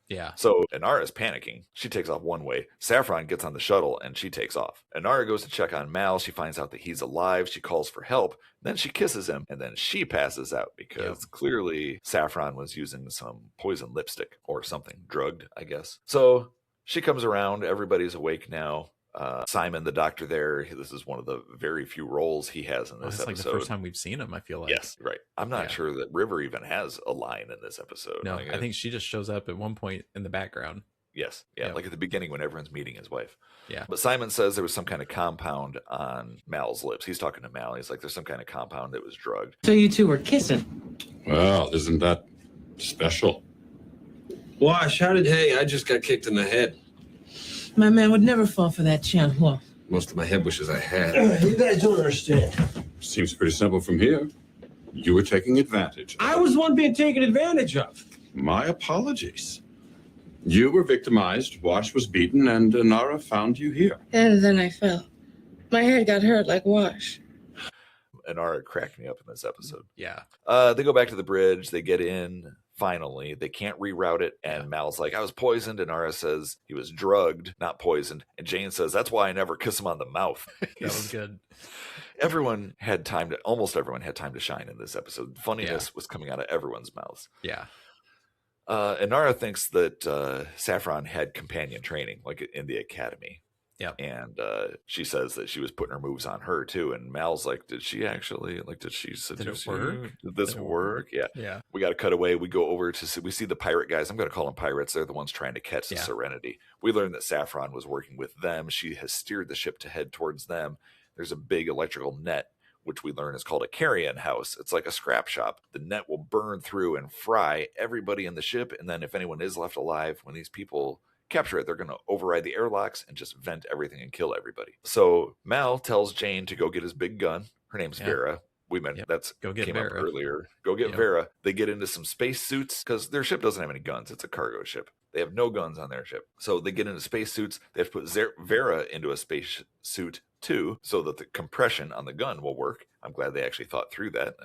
Yeah. So Inara is panicking. She takes off one way. Saffron gets on the shuttle and she takes off. Inara goes to check on Mal. She finds out that he's alive. She calls for help. Then she kisses him, and then she passes out because clearly Saffron was using some poison lipstick or something, drugged, I guess. So she comes around. Everybody's awake now. Simon, the doctor there, this is one of the very few roles he has in this episode. It's like the first time we've seen him, I feel like. Yes, right. I'm not sure that River even has a line in this episode. No, I think she just shows up at one point in the background. Yes. Yeah. Like at the beginning when everyone's meeting his wife. Yeah. But Simon says there was some kind of compound on Mal's lips. He's talking to Mal. He's like, there's some kind of compound that was drugged. So you two were kissing? Well, isn't that special? Wash, how did... Hey, I just got kicked in the head. My man would never fall for that Chanhua. Most of my head wishes I had. You guys don't understand. Seems pretty simple from here. You were taking advantage. I was the one being taken advantage of. My apologies. You were victimized, Wash was beaten, and Inara found you here. And then I fell. My head got hurt like Wash. Inara cracked me up in this episode. Yeah. They go back to the bridge. They get in. Finally, they can't reroute it. And Mal's like, I was poisoned. And Inara says he was drugged, not poisoned. And Jane says, that's why I never kiss him on the mouth. That was good. Almost everyone had time to shine in this episode. Funniness was coming out of everyone's mouths. Yeah. Inara thinks that Saffron had companion training, like in the academy. Yeah. And she says that she was putting her moves on her too. And Mal's like, did she actually, like, did she seduce you? Did this work? Yeah. Yeah. We got to cut away. We go over to see, we see the pirate guys. I'm going to call them pirates. They're the ones trying to catch the Serenity. We learned that Saffron was working with them. She has steered the ship to head towards them. There's a big electrical net, which we learn is called a carrion house. It's like a scrap shop. The net will burn through and fry everybody in the ship. And then if anyone is left alive, when these people capture it, they're going to override the airlocks and just vent everything and kill everybody. So Mal tells Jane to go get his big gun. Her name's Vera. We meant that's go get came Vera. up earlier. Go get Vera. They get into some space suits because their ship doesn't have any guns. It's a cargo ship. They have no guns on their ship. So they get into space suits. They have to put Vera into a space suit too, so that the compression on the gun will work. I'm glad they actually thought through that.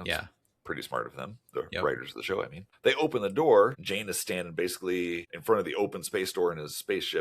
Pretty smart of them, the writers of the show, I mean. They open the door. Jane is standing basically in front of the open space door in his space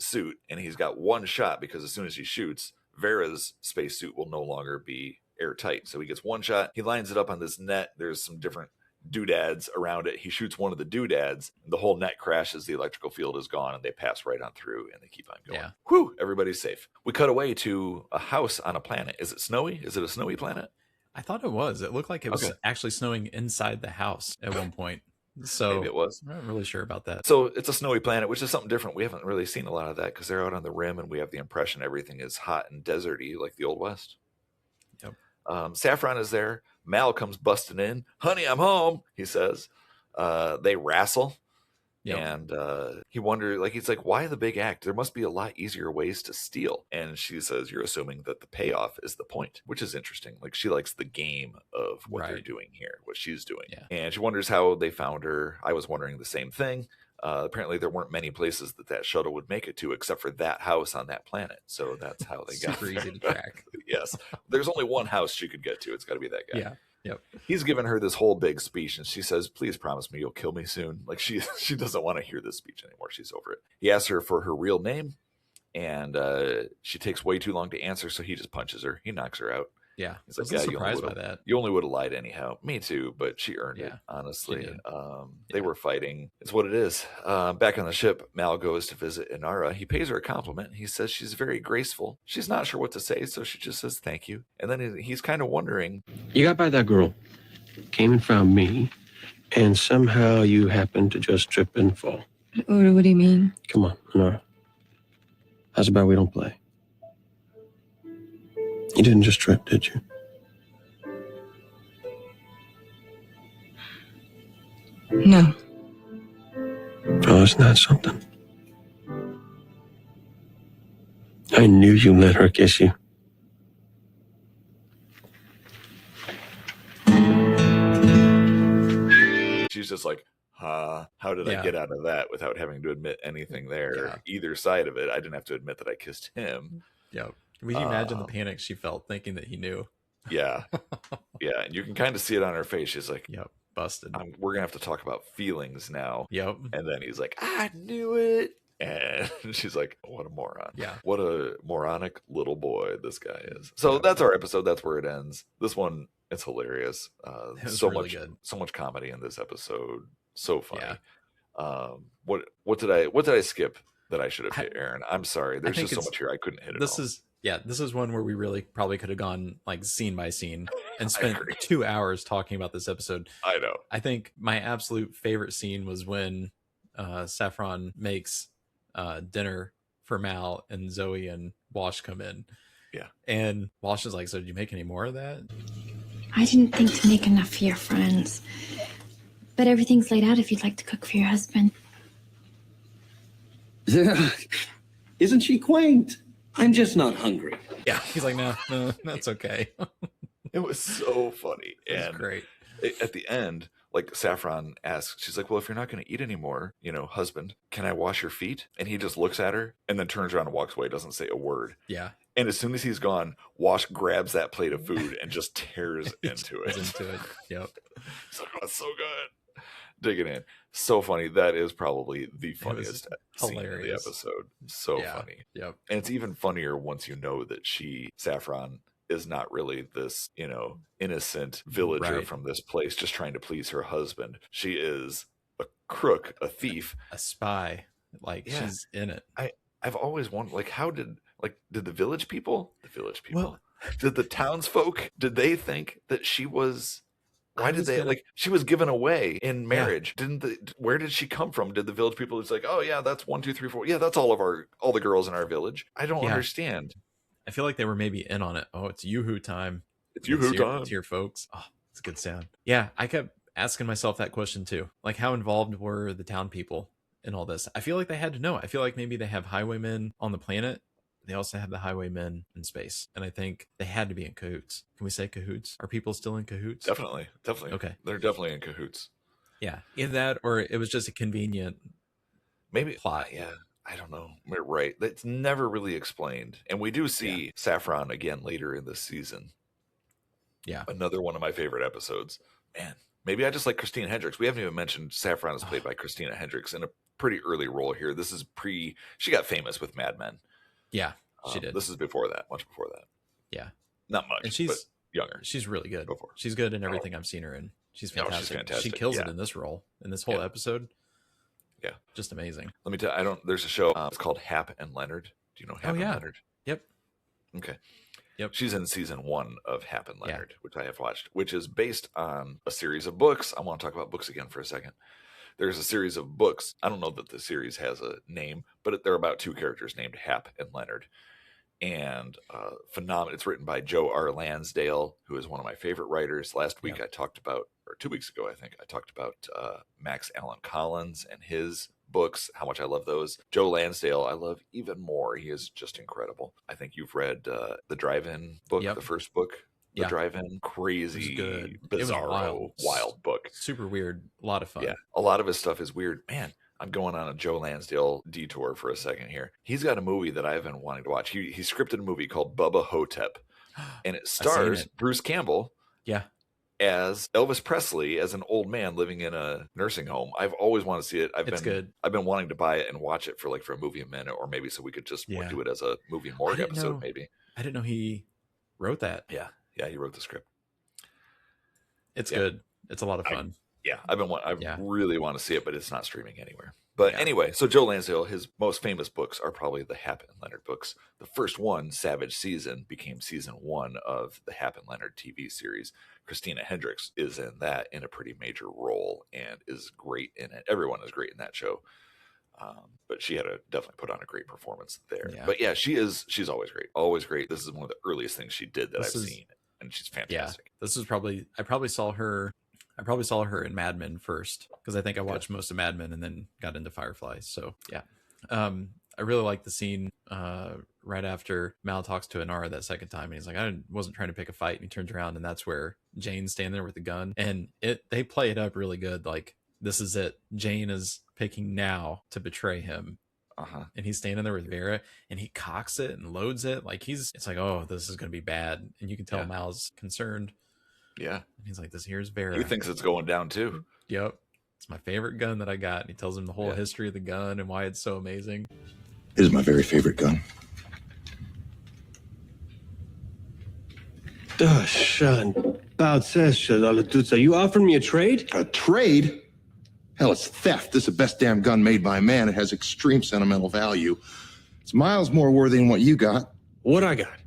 suit, and he's got one shot because as soon as he shoots, Vera's space suit will no longer be airtight. So he gets one shot. He lines it up on this net. There's some different doodads around it. He shoots one of the doodads. The whole net crashes. The electrical field is gone, and they pass right on through, and they keep on going. Whew, everybody's safe. We cut away to a house on a planet. Is it snowy? Is it a snowy planet? I thought it was. It looked like it was actually snowing inside the house at one point. So maybe it was. I'm not really sure about that. So it's a snowy planet, which is something different. We haven't really seen a lot of that because they're out on the rim, and we have the impression everything is hot and deserty like the Old West. Yep. Saffron is there. Mal comes busting in. Honey, I'm home, he says. They wrestle. Yep. And he wonders, like, he's like, why the big act? There must be a lot easier ways to steal. And she says, you're assuming that the payoff is the point, which is interesting. Like, she likes the game of what they're doing here, what she's doing. Yeah. And she wonders how they found her. I was wondering the same thing. Apparently, there weren't many places that shuttle would make it to except for that house on that planet. So that's how they got super easy to track. Yes. There's only one house she could get to. It's got to be that guy. Yeah. Yep. He's given her this whole big speech, and she says, please promise me you'll kill me soon. Like, she doesn't want to hear this speech anymore. She's over it. He asks her for her real name, and she takes way too long to answer, so he just punches her. He knocks her out. Yeah. He's like, I was surprised by that. You only would have lied anyhow. Me too, but she earned it, honestly. They were fighting. It's what it is. Back on the ship, Mal goes to visit Inara. He pays her a compliment. He says she's very graceful. She's not sure what to say, so she just says thank you. And then he's kind of wondering. You got by that girl, came and found me, and somehow you happened to just trip and fall. What do you mean? Come on, Inara. How's about we don't play? You didn't just trip, did you? No. Oh, isn't that something? I knew you let her kiss you. She's just like, how did I get out of that without having to admit anything there? Either side of it. I didn't have to admit that I kissed him. Yeah. Would you imagine the panic she felt thinking that he knew? Yeah. Yeah. And you can kind of see it on her face. She's like, yep, busted. We're going to have to talk about feelings now. Yep. And then he's like, I knew it. And she's like, what a moron. Yeah. What a moronic little boy this guy is. So that's our episode. That's where it ends. This one, it's hilarious. So really good. So much comedy in this episode. So funny. Yeah. What did I skip that I should have hit, Aaron. I'm sorry. There's just so much here I couldn't hit it all. This is one where we really probably could have gone like scene by scene and spent 2 hours talking about this episode. I know. I think my absolute favorite scene was when Saffron makes dinner for Mal and Zoe and Wash come in. Yeah. And Wash is like, so did you make any more of that? I didn't think to make enough for your friends. But everything's laid out if you'd like to cook for your husband. Isn't she quaint? I'm just not hungry. Yeah. He's like, no, that's okay. It was so funny. It was great. At the end, like Saffron asks, she's like, well, if you're not going to eat anymore, husband, can I wash your feet? And he just looks at her and then turns around and walks away, doesn't say a word. Yeah. And as soon as he's gone, Wash grabs that plate of food and just tears into it. Yep. So that's so good. Digging in. So funny. That is probably the funniest scene in the episode. So funny. Yep. And it's even funnier once you know that Saffron, is not really this, innocent villager from this place just trying to please her husband. She is a crook, a thief, a spy. Like she's in it. I've always wondered, like, how did the village people, did the townsfolk, did they think that she was, she was given away in marriage? Where did she come from? Did the village people just like, oh yeah, that's 1, 2, 3, 4. Yeah, that's all the girls in our village. I don't understand. I feel like they were maybe in on it. Oh, it's Yoo-hoo time. It's Yoo-hoo time. It's your folks. Oh, it's a good sound. Yeah, I kept asking myself that question too. Like, how involved were the town people in all this? I feel like they had to know. I feel like maybe they have highwaymen on the planet. They also have the highwaymen in space. And I think they had to be in cahoots. Can we say cahoots? Are people still in cahoots? Definitely. Okay. They're definitely in cahoots. Yeah. Either that or it was just a convenient plot. Yeah. I don't know. Right. That's never really explained. And we do see Saffron again later in this season. Yeah. Another one of my favorite episodes. Man, maybe I just like Christina Hendricks. We haven't even mentioned Saffron is played by Christina Hendricks in a pretty early role here. This is she got famous with Mad Men. Yeah, she did. This is before that, much before that. Yeah. Not much, and but younger. She's really good. She's good in everything I've seen her in. She's fantastic. She's fantastic. She kills it in this role, in this whole episode. Yeah. Just amazing. Let me tell you, there's a show, it's called Hap and Leonard. Do you know Hap and Leonard? Yep. Okay. Yep. She's in season 1 of Hap and Leonard, which I have watched, which is based on a series of books. I want to talk about books again for a second. There's a series of books. I don't know that the series has a name, but they're about 2 characters named Hap and Leonard. And phenomenal. It's written by Joe R. Lansdale, who is one of my favorite writers. Last week I talked about, or 2 weeks ago, I think, I talked about Max Allan Collins and his books, how much I love those. Joe Lansdale, I love even more. He is just incredible. I think you've read the Drive-In book, the first book. The Drive-In, crazy, bizarro, wild book. Super weird. A lot of fun. Yeah, a lot of his stuff is weird. Man, I'm going on a Joe Lansdale detour for a second here. He's got a movie that I've been wanting to watch. He scripted a movie called Bubba Hotep, and it stars Bruce Campbell as Elvis Presley as an old man living in a nursing home. I've always wanted to see it. I've been wanting to buy it and watch it for a movie a minute, or maybe so we could just do it as a movie morgue episode. Maybe I didn't know he wrote that. Yeah, he wrote the script. It's good. It's a lot of fun. I really want to see it, but it's not streaming anywhere. But anyway, so Joe Lansdale, his most famous books are probably the Hap and Leonard books. The first one, Savage Season, became season 1 of the Hap and Leonard TV series. Christina Hendricks is in that in a pretty major role and is great in it. Everyone is great in that show. But she had to definitely put on a great performance there. Yeah. But yeah, she's always great. Always great. This is one of the earliest things she did that I've seen. And she's fantastic. Yeah. This is I probably saw her in Mad Men first, because I think I watched most of Mad Men and then got into Firefly. So yeah. I really like the scene right after Mal talks to Inara that second time, and he's like, I wasn't trying to pick a fight, and he turns around and that's where Jane's standing there with the gun, and they play it up really good. Like, this is it. Jane is picking now to betray him. And he's standing there with Vera, and he cocks it and loads it. Like, it's like, oh, this is going to be bad. And you can tell Mal's concerned. Yeah. And he's like, here's Vera. He thinks it's going down too. Yep. It's my favorite gun that I got. And he tells him the whole history of the gun and why it's so amazing. It is my very favorite gun. Sean. About says, you offered me a trade? A trade? Hell, it's theft. This is the best damn gun made by man. It has extreme sentimental value. It's miles more worthy than what you got. What I got?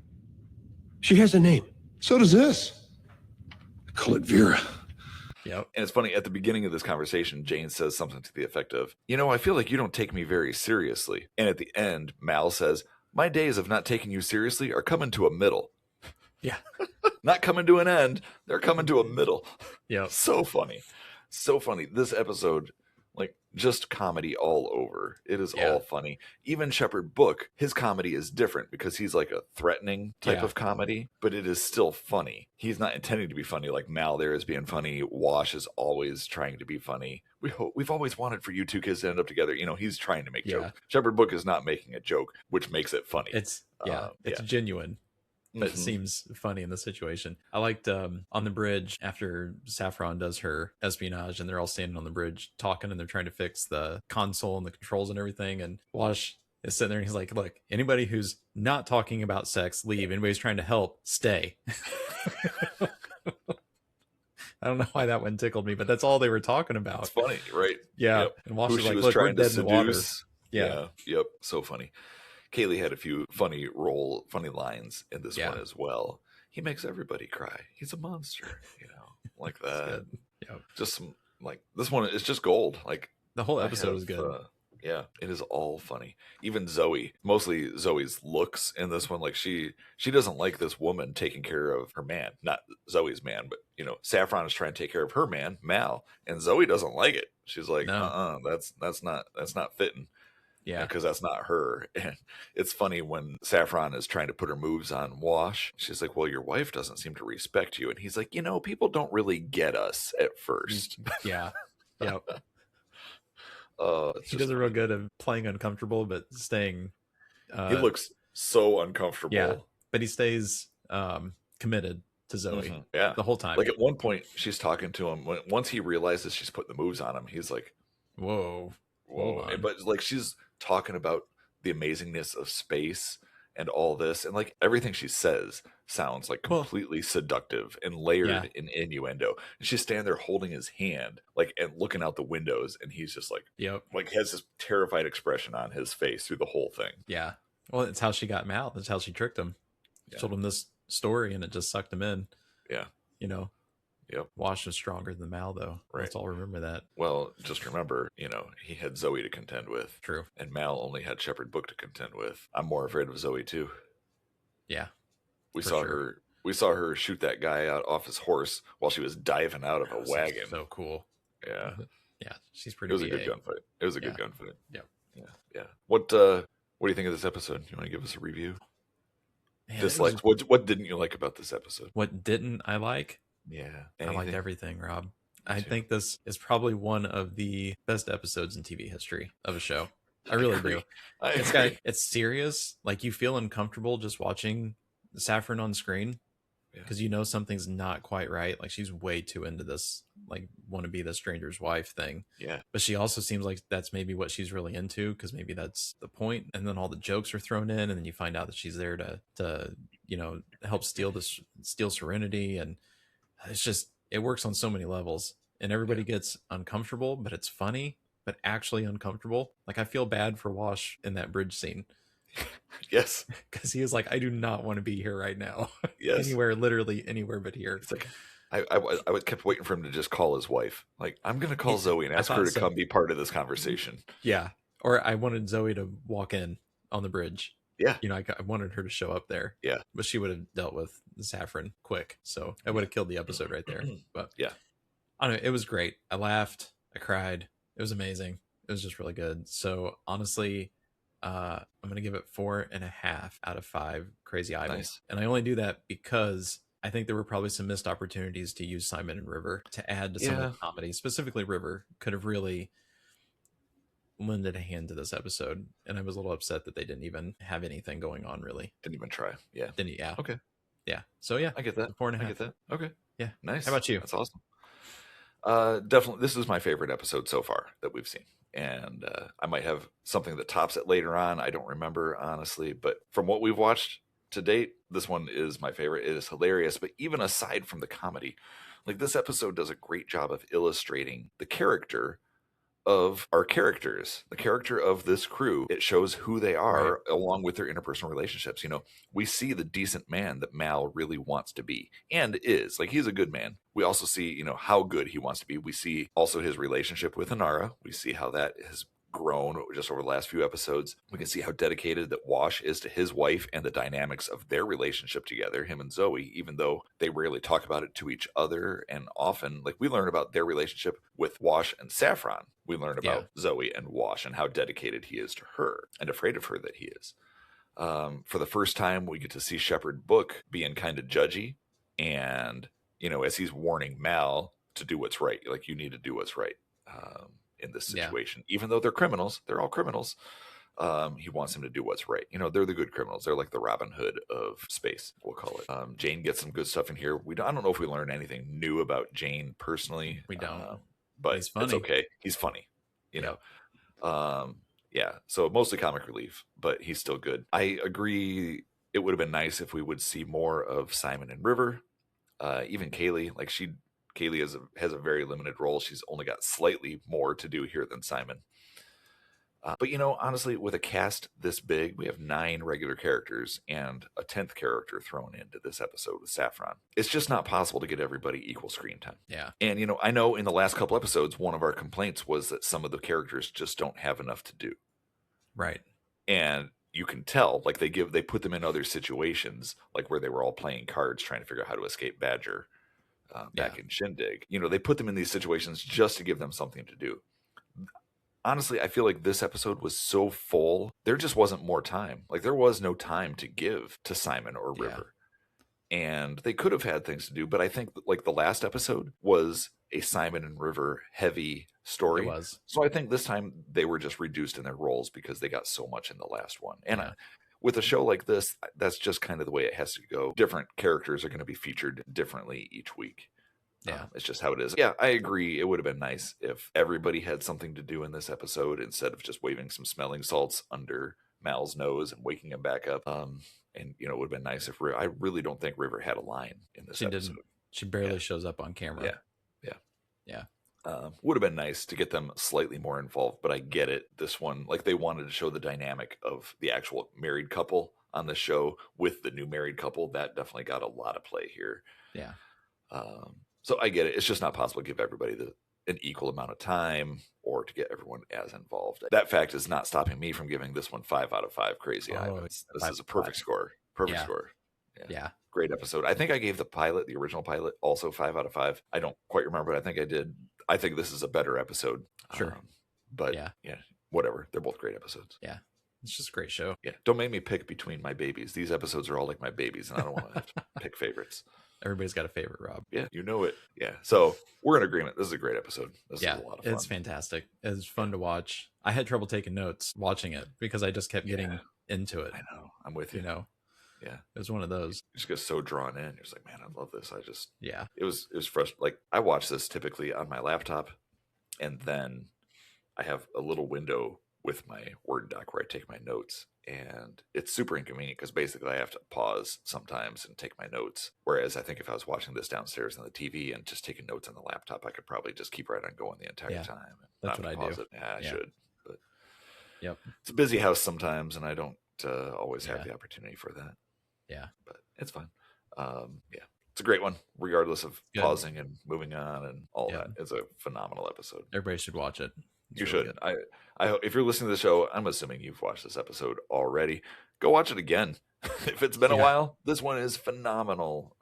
She has a name. So does this. I call it Vera. Yep. And it's funny, at the beginning of this conversation, Jane says something to the effect of, I feel like you don't take me very seriously. And at the end, Mal says, my days of not taking you seriously are coming to a middle. Yeah. Not coming to an end. They're coming to a middle. Yeah. So funny. So funny. This episode, just comedy all over. It is all funny. Even Shepherd Book, his comedy is different because he's like a threatening type of comedy, but it is still funny. He's not intending to be funny like Mal there is being funny. Wash is always trying to be funny. We've always wanted for you two kids to end up together. He's trying to make jokes. Shepherd Book is not making a joke, which makes it funny. It's genuine. But it seems funny in the situation. I liked on the bridge after Saffron does her espionage and they're all standing on the bridge talking and they're trying to fix the console and the controls and everything. And Wash is sitting there and he's like, look, anybody who's not talking about sex, leave. Anybody's trying to help, stay. I don't know why that one tickled me, but that's all they were talking about. It's funny, right? Yeah. Yep. And Wash Who was she like, was look, we're trying dead to in the water. seduce. Yeah. Yep. So funny. Kaylee had a few funny lines in this one as well. He makes everybody cry. He's a monster, like that. Yeah. Just some this one is just gold. The whole episode was good. It is all funny. Even Zoe, mostly Zoe's looks in this one. She doesn't like this woman taking care of her man, not Zoe's man, but Saffron is trying to take care of her man, Mal, and Zoe doesn't like it. She's like, no. That's not fitting. Yeah, because that's not her. And it's funny when Saffron is trying to put her moves on Wash. She's like, well, your wife doesn't seem to respect you. And he's like, people don't really get us at first. Yeah. Yep. He does a real good of playing uncomfortable, but staying. He looks so uncomfortable. Yeah, but he stays committed to Zoe. Mm-hmm. Yeah, the whole time. At one point, she's talking to him. Once he realizes she's putting the moves on him, he's like, whoa. But she's talking about the amazingness of space and all this, and everything she says sounds completely seductive and layered in innuendo. And she's standing there holding his hand, and looking out the windows, and he's just has this terrified expression on his face through the whole thing. Yeah, well, it's how she got Mal. That's how she tricked him. She told him this story, and it just sucked him in. Yeah, Yep. Wash was stronger than Mal, though. Right. Let's all remember that. Well, just remember, he had Zoe to contend with. True. And Mal only had Shepherd Book to contend with. I'm more afraid of Zoe, too. Yeah. We saw her shoot that guy out off his horse while she was diving out of a wagon. So cool. Yeah. Yeah. She's pretty It was a good gunfight. It was a good gunfight. Yep. Yeah. What do you think of this episode? You want to give us a review? Man, Dislikes. What didn't you like about this episode? What didn't I like? Yeah. Anything? I liked everything, Rob. I think this is probably one of the best episodes in TV history of a show. I really do. It's serious. You feel uncomfortable just watching Saffron on screen because something's not quite right. She's way too into this, want to be the stranger's wife thing. Yeah. But she also seems like that's maybe what she's really into because maybe that's the point. And then all the jokes are thrown in, and then you find out that she's there to help steal Serenity, and it works on so many levels, and everybody gets uncomfortable, but it's funny, but actually uncomfortable. I feel bad for Wash in that bridge scene. Yes. Because he is I do not want to be here right now. Yes. Literally anywhere but here. It's I kept waiting for him to just call his wife. I'm going to call Zoe and ask her to come be part of this conversation. Yeah. Or I wanted Zoe to walk in on the bridge. Yeah. I wanted her to show up there. Yeah. But she would have dealt with the Saffron quick. So I would have killed the episode right there. But yeah. I don't know. It was great. I laughed. I cried. It was amazing. It was just really good. So honestly, I'm going to give it 4.5 out of 5 crazy eyeballs. Nice. And I only do that because I think there were probably some missed opportunities to use Simon and River to add to some of the comedy. Specifically, River could have really lended a hand to this episode, and I was a little upset that they didn't even have anything going on. Really, didn't even try. Yeah. Okay. Yeah. So yeah, I get that. 4.5. I get that. Okay. Yeah. Nice. How about you? That's awesome. Definitely, this is my favorite episode so far that we've seen, and I might have something that tops it later on. I don't remember honestly, but from what we've watched to date, this one is my favorite. It is hilarious, but even aside from the comedy, this episode does a great job of illustrating the character of our characters, the character of this crew. It shows who they are along with their interpersonal relationships. You know, we see the decent man that Mal really wants to be and is. Like, he's a good man. We also see, you know, how good he wants to be. We see also his relationship with Inara. We see how that has grown just over the last few episodes. We can see how dedicated that Wash is to his wife and the dynamics of their relationship together, him and Zoe, even though they rarely talk about it to each other. And often, like, we learn about their relationship with Wash and Saffron. We learn about Zoe and Wash and how dedicated he is to her and afraid of her that he is. For the first time, we get to see Shepard Book being kind of judgy. And, you know, as he's warning Mal to do what's right, like, you need to do what's right. In this situation, even though they're criminals, they're all criminals. He wants him to do what's right. You know, they're the good criminals. They're like the Robin Hood of space, we'll call it. Jane gets some good stuff in here. I don't know if we learned anything new about Jane personally. We don't, but it's okay. He's funny, you know. So mostly comic relief, but he's still good. I agree. It would have been nice if we would see more of Simon and River. Even Kaylee, like Kaylee has a very limited role. She's only got slightly more to do here than Simon. But, you know, honestly, with a cast this big, we have 9 regular characters and a 10th character thrown into this episode with Saffron. It's just not possible to get everybody equal screen time. Yeah. And, you know, I know in the last couple episodes, one of our complaints was that some of the characters just don't have enough to do. Right. And you can tell, like, they put them in other situations, like where they were all playing cards trying to figure out how to escape Badger. Back in Shindig, you know, they put them in these situations just to give them something to do. Honestly, I feel like this episode was so full, there just wasn't more time. Like, there was no time to give to Simon or River. And they could have had things to do, but I think like the last episode was a Simon and River heavy story. It was. So I think this time they were just reduced in their roles because they got so much in the last one. And with a show like this, that's just kind of the way it has to go. Different characters are going to be featured differently each week. Yeah. It's just how it is. Yeah, I agree. It would have been nice if everybody had something to do in this episode instead of just waving some smelling salts under Mal's nose and waking him back up. And, you know, it would have been nice if I really don't think River had a line in this episode. Didn't. She barely shows up on camera. Yeah. Would have been nice to get them slightly more involved, but I get it. This one, like, they wanted to show the dynamic of the actual married couple on the show with the new married couple. That definitely got a lot of play here. Yeah. So I get it. It's just not possible to give everybody an equal amount of time or to get everyone as involved. That fact is not stopping me from giving this one 5 out of 5 crazy eyes. This is a perfect score. Perfect score. Yeah. Great episode. I think I gave the original pilot, also 5 out of 5. I don't quite remember, but I think I did. I think this is a better episode. Sure. But whatever. They're both great episodes. Yeah. It's just a great show. Yeah. Don't make me pick between my babies. These episodes are all like my babies, and I don't want to have to pick favorites. Everybody's got a favorite, Rob. Yeah, you know it. Yeah. So we're in agreement. This is a great episode. This is a lot of fun. It's fantastic. It's fun to watch. I had trouble taking notes watching it because I just kept getting into it. I know. I'm with you. You know? Yeah. It was one of those. You just get so drawn in. You're just like, man, I love this. Yeah. It was frustrating. Like, I watch this typically on my laptop, and then I have a little window with my Word doc where I take my notes. And it's super inconvenient because basically I have to pause sometimes and take my notes. Whereas I think if I was watching this downstairs on the TV and just taking notes on the laptop, I could probably just keep right on going the entire time. That's what I do. Yeah, I should. But yep, it's a busy house sometimes, and I don't always have the opportunity for that. Yeah, but it's fine. It's a great one, regardless of pausing and moving on and all that. It's a phenomenal episode. Everybody should watch it. You should. I hope if you're listening to the show, I'm assuming you've watched this episode already. Go watch it again. If it's been a while, this one is phenomenal.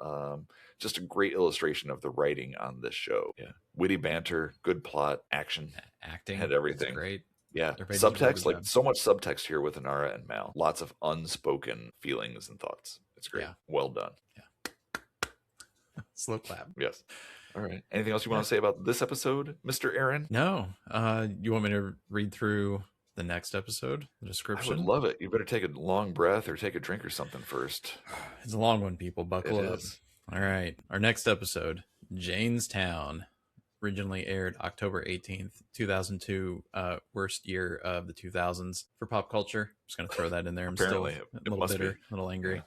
Just a great illustration of the writing on this show. Yeah, witty banter, good plot, action, acting, and everything. Great. Yeah, Everybody subtext, like so much subtext here with Inara and Mal. Lots of unspoken feelings and thoughts. It's great. Yeah. Well done. Yeah. Slow clap. Yes. All right. Anything else you want to say about this episode, Mr. Aaron? No. You want me to read through the next episode, the description? I would love it. You better take a long breath or take a drink or something first. It's a long one, people. Buckle up. Is. All right. Our next episode, Janestown, originally aired October 18th, 2002, worst year of the 2000s for pop culture. Just going to throw that in there. I'm Apparently, still a little bitter, a little angry.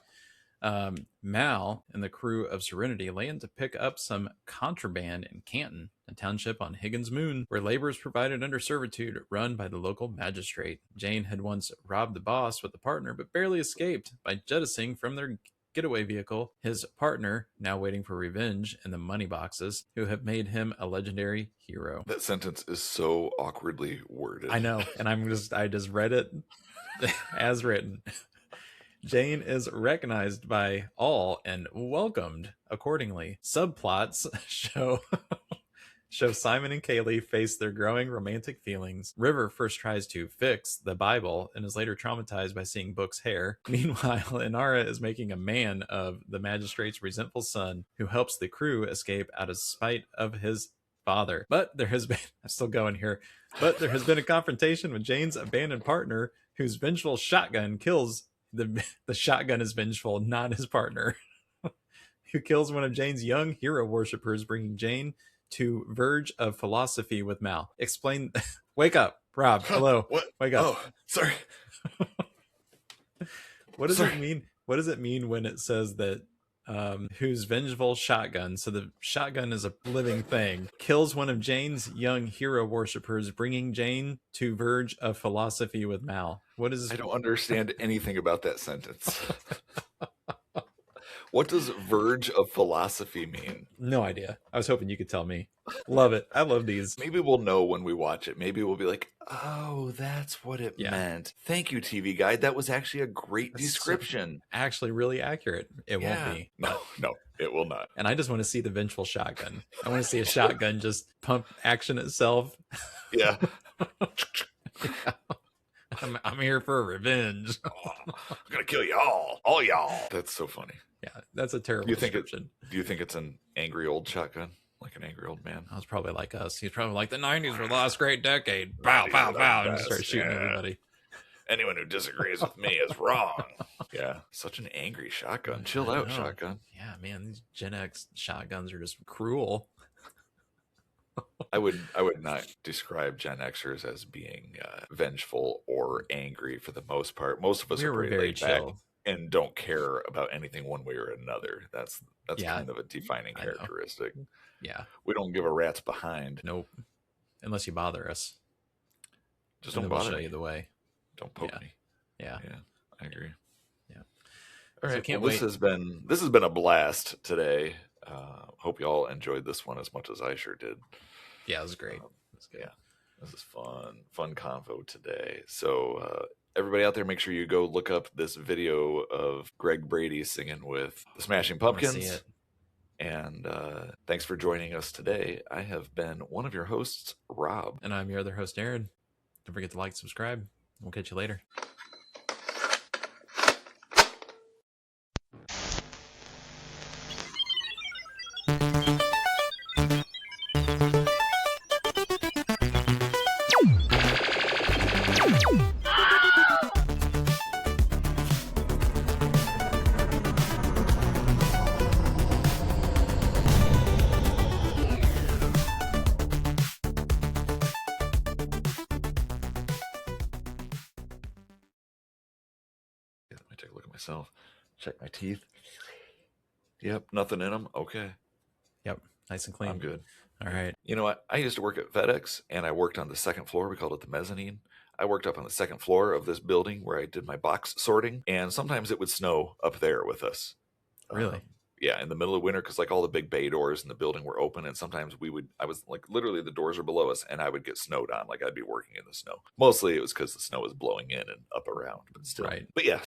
Mal and the crew of Serenity land to pick up some contraband in Canton, a township on Higgins Moon, where labor is provided under servitude run by the local magistrate. Jane had once robbed the boss with a partner, but barely escaped by jettisoning from their getaway vehicle his partner, now waiting for revenge in the money boxes, who have made him a legendary hero. That sentence is so awkwardly worded. I know, and I just read it as written. Jane is recognized by all and welcomed accordingly. Subplots show Simon and Kaylee face their growing romantic feelings. River first tries to fix the Bible and is later traumatized by seeing Book's hair. Meanwhile, Inara is making a man of the magistrate's resentful son, who helps the crew escape out of spite of his father. But there has been, I'm still going here, but there has been a confrontation with Jane's abandoned partner, whose vengeful shotgun kills the shotgun is vengeful, not his partner, who kills one of Jane's young hero worshippers, bringing Jane to verge of philosophy with Mal. Explain. Wake up, Rob. Hello. What? Wake up. Oh, sorry. What does it mean? What does it mean when it says that whose vengeful shotgun, so the shotgun is a living thing, kills one of Jane's young hero worshippers, bringing Jane to verge of philosophy with Mal? What is? I don't understand anything about that sentence. What does verge of philosophy mean? No idea. I was hoping you could tell me. Love it. I love these. Maybe we'll know when we watch it. Maybe we'll be like, oh, that's what it meant. Thank you, TV Guide. That was actually a great description. Actually, really accurate. It won't be. No, it will not. And I just want to see the vengeful shotgun. I want to see a shotgun just pump action itself. Yeah. I'm here for revenge. I'm gonna kill all y'all. That's so funny. Yeah, that's a terrible description. Do you think it's an angry old shotgun? Like an angry old man? I was probably like us. He's probably like, the 90s were the last great decade. Pow, pow, pow. And just start shooting everybody. Anyone who disagrees with me is wrong. Yeah, such an angry shotgun. Chill out, shotgun. Yeah, man, these Gen X shotguns are just cruel. I would not describe Gen Xers as being vengeful or angry for the most part. Most of us are pretty very laid chill back and don't care about anything one way or another. That's kind of a defining characteristic. Yeah, we don't give a rat's behind. Nope, unless you bother us. Just don't bother show me. you the way. Don't poke me. Yeah, I agree. Yeah. All right. So can't well, wait. This has been a blast today. Hope you all enjoyed this one as much as I sure did. Yeah, it was great. It was good. Yeah, this is fun convo today. So everybody out there, make sure you go look up this video of Greg Brady singing with the Smashing Pumpkins. And thanks for joining us today. I have been one of your hosts, Rob. And I'm your other host, Aaron. Don't forget to like, subscribe. We'll catch you later. Take a look at myself. Check my teeth. Yep, nothing in them. Okay. Yep, nice and clean. I'm good. All right. You know what? I used to work at FedEx, and I worked on the second floor. We called it the mezzanine. I worked up on the second floor of this building where I did my box sorting, and sometimes it would snow up there with us. Really? Yeah, in the middle of winter, because like all the big bay doors in the building were open, and sometimes I was like literally the doors are below us, and I would get snowed on, like I'd be working in the snow. Mostly it was because the snow was blowing in and up around, but still. Right. But yeah,